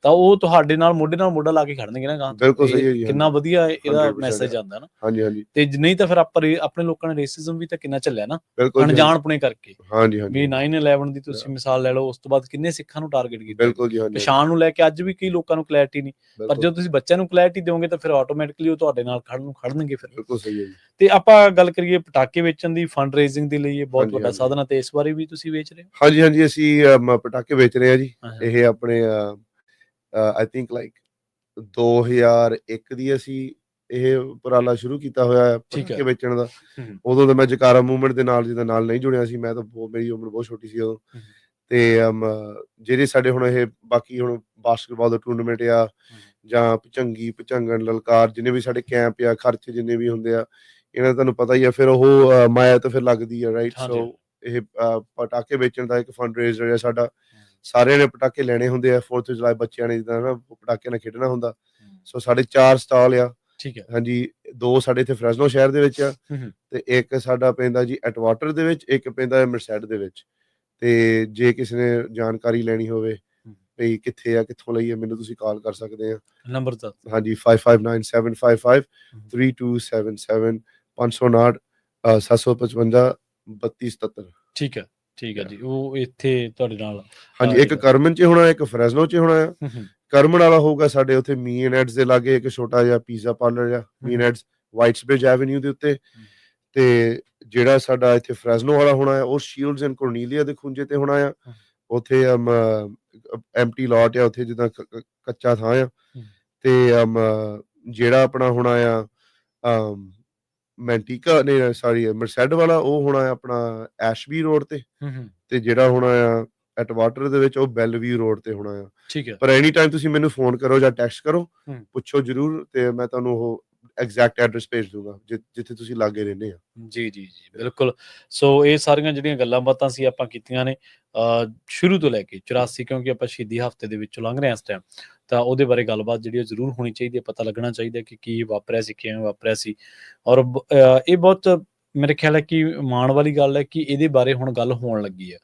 ਤਾਂ ਉਹ ਤੁਹਾਡੇ ਨਾਲ ਮੋਢਾ ਲਾ ਕੇ ਖੜਨਗੇ ਨਾ। ਬਿਲਕੁਲ ਸਹੀ ਹੈ ਜੀ, ਕਿੰਨਾ ਵਧੀਆ ਇਹਦਾ ਮੈਸੇਜ ਆਉਂਦਾ ਨਾ। ਹਾਂਜੀ ਹਾਂਜੀ। ਤੇ ਨਹੀਂ ਤਾਂ ਫਿਰ ਆਪਣੇ ਲੋਕਾਂ ਨੇ ਰੇਸਿਜ਼ਮ ਵੀ ਤਾਂ ਕਿੰਨਾ ਚੱਲਿਆ ਨਾ, ਅਣਜਾਣਪੁਣੇ ਕਰਕੇ। ਵੀ 9/11 ਦੀ ਤੁਸੀਂ ਮਿਸਾਲ ਲੈ ਲਓ, ਉਸ ਤੋਂ ਬਾਅਦ ਕਿੰਨੇ ਸਿੱਖਾਂ ਨੂੰ ਟਾਰਗੇਟ ਕੀਤਾ, ਪਛਾਣ ਨੂੰ ਲੈ ਕੇ ਅੱਜ ਵੀ ਕਈ ਲੋਕਾਂ ਨੂੰ ਕਲੈਰਿਟੀ ਨਹੀਂ। ਪਰ ਜਦੋਂ ਤੁਸੀਂ ਬੱਚਿਆਂ ਨੂੰ ਕਲੈਰਿਟੀ ਦਿਓਗੇ ਤਾਂ ਫਿਰ ਆਟੋਮੈਟਿਕਲੀ ਉਹ ਤੁਹਾਡੇ ਨਾਲ ਖੜਨਗੇ ਫਿਰ। ਬਿਲਕੁਲ ਸਹੀ ਹੈ ਜੀ। ਤੇ ਆਪਾਂ ਗੱਲ ਕਰੀਏ ਪਟਾਕੇ ਵੇਚਣ ਦੀ, ਫੰਡ ਰੇਜ਼ਿੰਗ ਦੇ ਲਈ ਇਹ ਬਹੁਤ ਵੱਡਾ ਸਾਧਨ ਹੈ, ਤੇ ਇਸ ਬਾਰੇ ਵੀ ਤੁਸੀਂ ਵੇਚ ਰਹੇ ਹੋ? ਹਾਂਜੀ ਹਾਂਜੀ, ਅਸੀਂ ਪਟਾਕੇ ਵੇਚ ਰਹੇ ਹਾਂ ਜੀ। ਇਹ ਆਪਣੇ ਆਈ ਥਿੰਕ ਲਾਈਕ 2001 ਦੀ ਅਸੀਂ ਇਹ ਉਪਰਾਲਾ ਸ਼ੁਰੂ ਕੀਤਾ ਹੋਇਆ ਪਟਾਕੇ ਵੇਚਣ ਦਾ। ਉਦੋਂ ਤਾਂ ਮੈਂ ਜਕਾਰਾ ਮੂਵਮੈਂਟ ਦੇ ਨਾਲ ਨਹੀਂ ਜੁੜਿਆ ਸੀ, ਮੈਂ ਤਾਂ ਮੇਰੀ ਉਮਰ ਬਹੁਤ ਛੋਟੀ ਸੀ ਉਦੋਂ। ਤੇ ਜਿਹੜੇ ਸਾਡੇ ਹੁਣ ਇਹ ਬਾਕੀ ਹੁਣ ਬਾਸਕਟਬਾਲ ਦਾ ਟੂਰਨਾਮੈਂਟ ਆ ਜਾਂ ਭੁਚੰਗਣ, ਲਲਕਾਰ, ਜਿੰਨੇ ਵੀ ਸਾਡੇ ਕੈਂਪ ਆ, ਖਰਚੇ ਜਿੰਨੇ ਵੀ ਹੁੰਦੇ ਆ, ਇਹਨਾਂ ਦਾ ਤੁਹਾਨੂੰ ਪਤਾ ਹੀ ਆ। ਫਿਰ ਉਹ ਮਾਇਆ ਤਾਂ ਫਿਰ ਲੱਗਦੀ ਆ, ਰਾਈਟ। ਸੋ ਇਹ ਪਟਾਕੇ ਵੇਚਣ ਦਾ ਇੱਕ ਫੰਡ ਰੇਜ਼ਰ ਆ ਸਾਡਾ। ਸਾਰਿਆਂ ਨੇ ਪਟਾਕੇ ਲੈਣੇ ਹੁੰਦੇ ਆ 4th of July, ਬੱਚਿਆਂ ਨੇ ਜਿੱਦਾਂ ਨਾ ਪਟਾਕੇ ਨਾਲ ਖੇਡਣਾ ਹੁੰਦਾ। ਸੋ ਸਾਡੇ 4 ਸਟਾਲ ਆ। ਠੀਕ ਹੈ ਹਾਂਜੀ। 2 ਸਾਡੇ ਇੱਥੇ ਫਰੈਜ਼ਨੋ ਸ਼ਹਿਰ ਦੇ ਵਿੱਚ ਆ, ਤੇ ਇੱਕ ਸਾਡਾ ਪੈਂਦਾ ਜੀ ਐਟਵਾਟਰ ਦੇ ਵਿੱਚ, ਇੱਕ ਪੈਂਦਾ ਮਰਸੈਡ ਦੇ ਵਿੱਚ। ਤੇ ਜੇ ਕਿਸੇ ਨੇ ਜਾਣਕਾਰੀ ਲੈਣੀ ਹੋਵੇ ਵੀ ਕਿੱਥੇ ਆ, ਕਿੱਥੋਂ ਲਈਏ, ਮੈਨੂੰ ਤੁਸੀਂ ਕਾਲ ਕਰ ਸਕਦੇ ਆ। ਨੰਬਰ ਦੱਸ। ਹਾਂਜੀ, 5597553277, 559 755 3277। ਠੀਕ ਹੈ ਜੀ। ਉਹ ਇੱਥੇ ਤੁਹਾਡੇ ਨਾਲ ਹਾਂਜੀ, ਇੱਕ ਕਰਮਨ 'ਚ ਹੋਣਾ, ਇੱਕ ਫਰੈਜ਼ਨੋ 'ਚ ਹੋਣਾ ਆ। ਕਰਮਨ ਵਾਲਾ ਹੋਊਗਾ ਸਾਡੇ ਉੱਥੇ ਮੀਨ ਐਡਸ ਦੇ ਲਾਗੇ ਇੱਕ ਛੋਟਾ ਜਿਹਾ ਪੀਜ਼ਾ ਪਾਰਲਰ ਆ, ਮੀਨ ਐਡਸ ਵਾਈਟਸਬ੍ਰਿਜ ਐਵਨਿਊ ਦੇ ਉੱਤੇ। ਤੇ ਜਿਹੜਾ ਸਾਡਾ ਇੱਥੇ ਫਰੈਜ਼ਨੋ ਵਾਲਾ ਹੋਣਾ ਆ, ਉਹ ਸ਼ੀਲਡਸ ਐਂਡ ਕੋਰਨੀਲੀਆ ਦੇ ਖੁੰਝੇ ਤੇ ਹੋਣਾ ਆ। ਉੱਥੇ ਐਮਟੀ ਲਾਟ ਆ, ਉੱਥੇ ਜਿੱਦਾਂ ਕੱਚਾ ਥਾਂ ਆ। ਤੇ ਜਿਹੜਾ ਆਪਣਾ ਹੋਣਾ ਆ ਮੈਂਟੀਕਾ ਨੇ ਸੌਰੀ ਮਰਸੈਡ ਵਾਲਾ, ਉਹ ਹੋਣਾ ਆ ਆਪਣਾ ਐਸ਼ਬੀ ਰੋਡ ਤੇ। ਤੇ ਜਿਹੜਾ ਹੋਣਾ ਆ ਐਟਵਾਟਰ ਦੇ ਵਿੱਚ, ਉਹ ਬੈਲਵਿਊ ਰੋਡ ਤੇ ਹੋਣਾ ਆ। ਠੀਕ ਹੈ। ਪਰ ਐਨੀ ਟਾਈਮ ਤੁਸੀਂ ਮੈਨੂੰ ਫੋਨ ਕਰੋ ਜਾਂ ਟੈਕਸਟ ਕਰੋ, ਪੁੱਛੋ ਜ਼ਰੂਰ, ਤੇ ਮੈਂ ਤੁਹਾਨੂੰ ਉਹ ਐਗਜ਼ੈਕਟ ਐਡਰੈਸ ਭੇਜ ਦੂੰਗਾ ਜਿੱਥੇ ਤੁਸੀਂ ਲਾਗੇ ਰਹਿੰਦੇ ਆ। ਜੀ ਬਿਲਕੁਲ। ਸੋ ਇਹ ਸਾਰੀਆਂ ਜਿਹੜੀਆਂ ਗੱਲਾਂ ਬਾਤਾਂ ਸੀ ਆਪਾਂ ਕੀਤੀਆਂ ਨੇ ਸ਼ੁਰੂ ਤੋਂ ਲੈ ਕੇ 84, ਕਿਉਂਕਿ ਆਪਾਂ ਸ਼ਹੀਦੀ ਹਫ਼ਤੇ ਦੇ ਵਿੱਚੋਂ ਲੰਘ ਰਹੇ ਹਾਂ ਇਸ ਟਾਈਮ, ਤਾਂ ਉਹਦੇ ਬਾਰੇ ਗੱਲਬਾਤ ਜਿਹੜੀ ਜ਼ਰੂਰ ਹੋਣੀ ਚਾਹੀਦੀ ਹੈ। ਪਤਾ ਲੱਗਣਾ ਚਾਹੀਦਾ ਕਿ ਕੀ ਵਾਪਰਿਆ ਸੀ, ਕਿਵੇਂ ਵਾਪਰਿਆ ਸੀ। ਔਰ ਇਹ ਬਹੁਤ ਮੇਰੇ ਖਿਆਲ ਹੈ ਕਿ ਮਾਣ ਵਾਲੀ ਗੱਲ ਹੈ ਕਿ ਇਹਦੇ ਬਾਰੇ ਹੁਣ ਗੱਲ ਹੋਣ ਲੱਗੀ ਹੈ।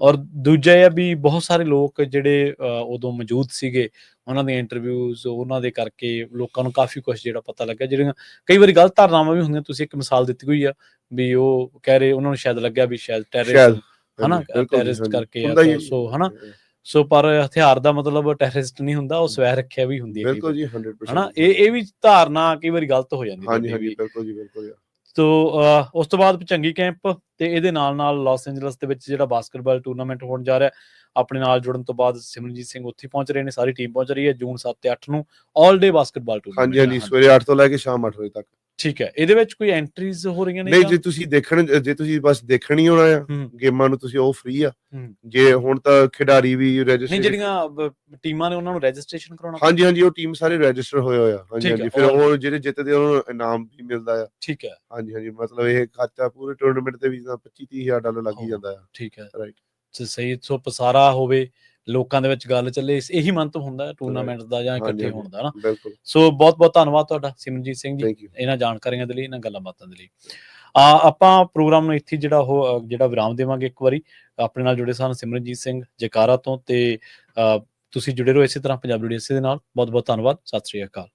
ਔਰ ਦੂਜਾ ਇਹ ਆ ਵੀ ਬਹੁਤ ਸਾਰੇ ਲੋਕ ਜਿਹੜੇ ਉਦੋਂ ਮੌਜੂਦ ਸੀਗੇ, ਉਹਨਾਂ ਦੀਆਂ ਇੰਟਰਵਿਊਜ਼ ਉਹਨਾਂ ਦੇ ਕਰਕੇ ਲੋਕਾਂ ਨੂੰ ਕਾਫੀ ਕੁਛ ਜਿਹੜਾ ਪਤਾ ਲੱਗਿਆ, ਜਿਹੜੀਆਂ ਕਈ ਵਾਰੀ ਗਲਤ ਧਾਰਨਾਵਾਂ ਵੀ ਹੁੰਦੀਆਂ। ਤੁਸੀਂ ਇੱਕ ਮਿਸਾਲ ਦਿੱਤੀ ਹੋਈ ਆ ਵੀ ਉਹ ਕਹਿ ਰਹੇ ਉਹਨਾਂ ਨੂੰ ਸ਼ਾਇਦ ਲੱਗਿਆ ਵੀ ਸ਼ਾਇਦ ਟੈਰਰਿਸਟ ਹਨਾ, ਟੈਰਰਿਸਟ ਕਰਕੇ ਆ ਤਾਂ ਸੋ ਹਨਾ, ਸੋ ਪਰ ਹਥਿਆਰ ਦਾ ਮਤਲਬ ਟੈਰਰਿਸਟ ਨਹੀਂ ਹੁੰਦਾ, ਉਹ ਸਵੈ ਰੱਖਿਆ ਵੀ ਹੁੰਦੀ ਹੈ ਬਿਲਕੁਲ ਜੀ 100% ਹਨਾ। ਇਹ ਵੀ ਧਾਰਨਾ ਕਈ ਵਾਰੀ ਗਲਤ ਹੋ ਜਾਂਦੀ ਹਾਂਜੀ ਹਾਂਜੀ ਬਿਲਕੁਲ ਜੀ ਬਿਲਕੁਲ। ਤੋ ਉਸ ਤੋਂ ਬਾਅਦ ਭੁਜੰਗੀ ਕੈਂਪ ਤੇ ਇਹਦੇ ਨਾਲ ਲਾਸ ਐਂਜਲਸ ਦੇ ਵਿੱਚ ਜਿਹੜਾ ਬਾਸਕਟਬਾਲ ਟੂਰਨਾਮੈਂਟ ਹੋਣ ਜਾ ਰਿਹਾ, ਆਪਣੇ ਨਾਲ ਜੁੜਨ ਤੋਂ ਬਾਅਦ ਸਿਮਰਨਜੀਤ ਸਿੰਘ ਉੱਥੇ ਪਹੁੰਚ ਰਹੇ ਨੇ, ਸਾਰੀ ਟੀਮ ਪਹੁੰਚ ਰਹੀ ਹੈ ਜੂਨ 7 ਤੇ 8 ਨੂੰ ਆਲ ਡੇ ਬਾਸਕਟਬਾਲ ਟੂਰਨਾਮੈਂਟ। ਹਾਂਜੀ ਹਾਂਜੀ ਸਵੇਰੇ 8 ਤੋਂ ਲੈ ਕੇ ਸ਼ਾਮ 8 ਵਜੇ ਤੱਕ। ਠੀਕ ਹੈ, ਇਹਦੇ ਵਿੱਚ ਕੋਈ ਐਂਟਰੀਜ਼ ਹੋ ਰਹੀਆਂ ਨੇ? ਨਹੀਂ, ਜੇ ਤੁਸੀਂ ਬਸ ਦੇਖਣ ਹੀ ਆਉਣਾ ਆ ਗੇਮਾਂ ਨੂੰ, ਤੁਸੀਂ ਉਹ ਫ੍ਰੀ ਆ। ਜੇ ਹੁਣ ਤਾਂ ਖਿਡਾਰੀ ਵੀ ਨਹੀਂ, ਜਿਹੜੀਆਂ ਟੀਮਾਂ ਨੇ ਉਹਨਾਂ ਨੂੰ ਰਜਿਸਟ੍ਰੇਸ਼ਨ ਕਰਾਉਣਾ? ਹਾਂਜੀ ਹਾਂਜੀ ਉਹ ਟੀਮ ਸਾਰੇ ਰਜਿਸਟਰ ਹੋਏ ਹੋਏ ਆ। ਹਾਂਜੀ ਹਾਂਜੀ ਫਿਰ ਉਹ ਜਿਹੜੇ ਜਿੱਤਦੇ ਉਹਨਾਂ ਨੂੰ ਇਨਾਮ ਵੀ ਮਿਲਦਾ ਆ। ਠੀਕ ਹੈ। ਹਾਂਜੀ ਹਾਂਜੀ ਮਤਲਬ ਇਹ ਖਰਚਾ ਪੂਰੇ ਟੂਰਨਾਮੈਂਟ ਤੇ ਵੀ $25-30,000 ਲੱਗ ਹੀ ਜਾਂਦਾ ਆ। ਠੀਕ ਹੈ, ਰਾਈਟ, ਸਹੀ। ਸੋ ਪਸਾਰਾ ਹੋਵੇ, ਲੋਕਾਂ ਦੇ ਵਿੱਚ ਗੱਲ ਚੱਲੇ, ਇਹੀ ਮੰਤਵ ਹੁੰਦਾ ਟੂਰਨਾਮੈਂਟ ਦਾ ਜਾਂ ਇਕੱਠੇ ਹੋਣ ਦਾ ਨਾ। ਬਿਲਕੁਲ। ਸੋ ਬਹੁਤ ਬਹੁਤ ਧੰਨਵਾਦ ਤੁਹਾਡਾ ਸਿਮਰਨਜੀਤ ਸਿੰਘ ਜੀ, ਇਹਨਾਂ ਜਾਣਕਾਰੀਆਂ ਦੇ ਲਈ, ਇਹਨਾਂ ਗੱਲਾਂ ਬਾਤਾਂ ਦੇ ਲਈ। ਆਪਾਂ ਪ੍ਰੋਗਰਾਮ ਨੂੰ ਇੱਥੇ ਜਿਹੜਾ ਵਿਰਾਮ ਦੇਵਾਂਗੇ। ਇੱਕ ਵਾਰੀ ਆਪਣੇ ਨਾਲ ਜੁੜੇ ਸਨ ਸਿਮਰਨਜੀਤ ਸਿੰਘ ਜੈਕਾਰਾ ਤੋਂ, ਤੇ ਤੁਸੀਂ ਜੁੜੇ ਰਹੋ ਇਸੇ ਤਰ੍ਹਾਂ ਪੰਜਾਬੀ ਡੀਐਸਏ ਦੇ ਨਾਲ। ਬਹੁਤ ਬਹੁਤ ਧੰਨਵਾਦ। ਸਤਿ ਸ੍ਰੀ ਅਕਾਲ।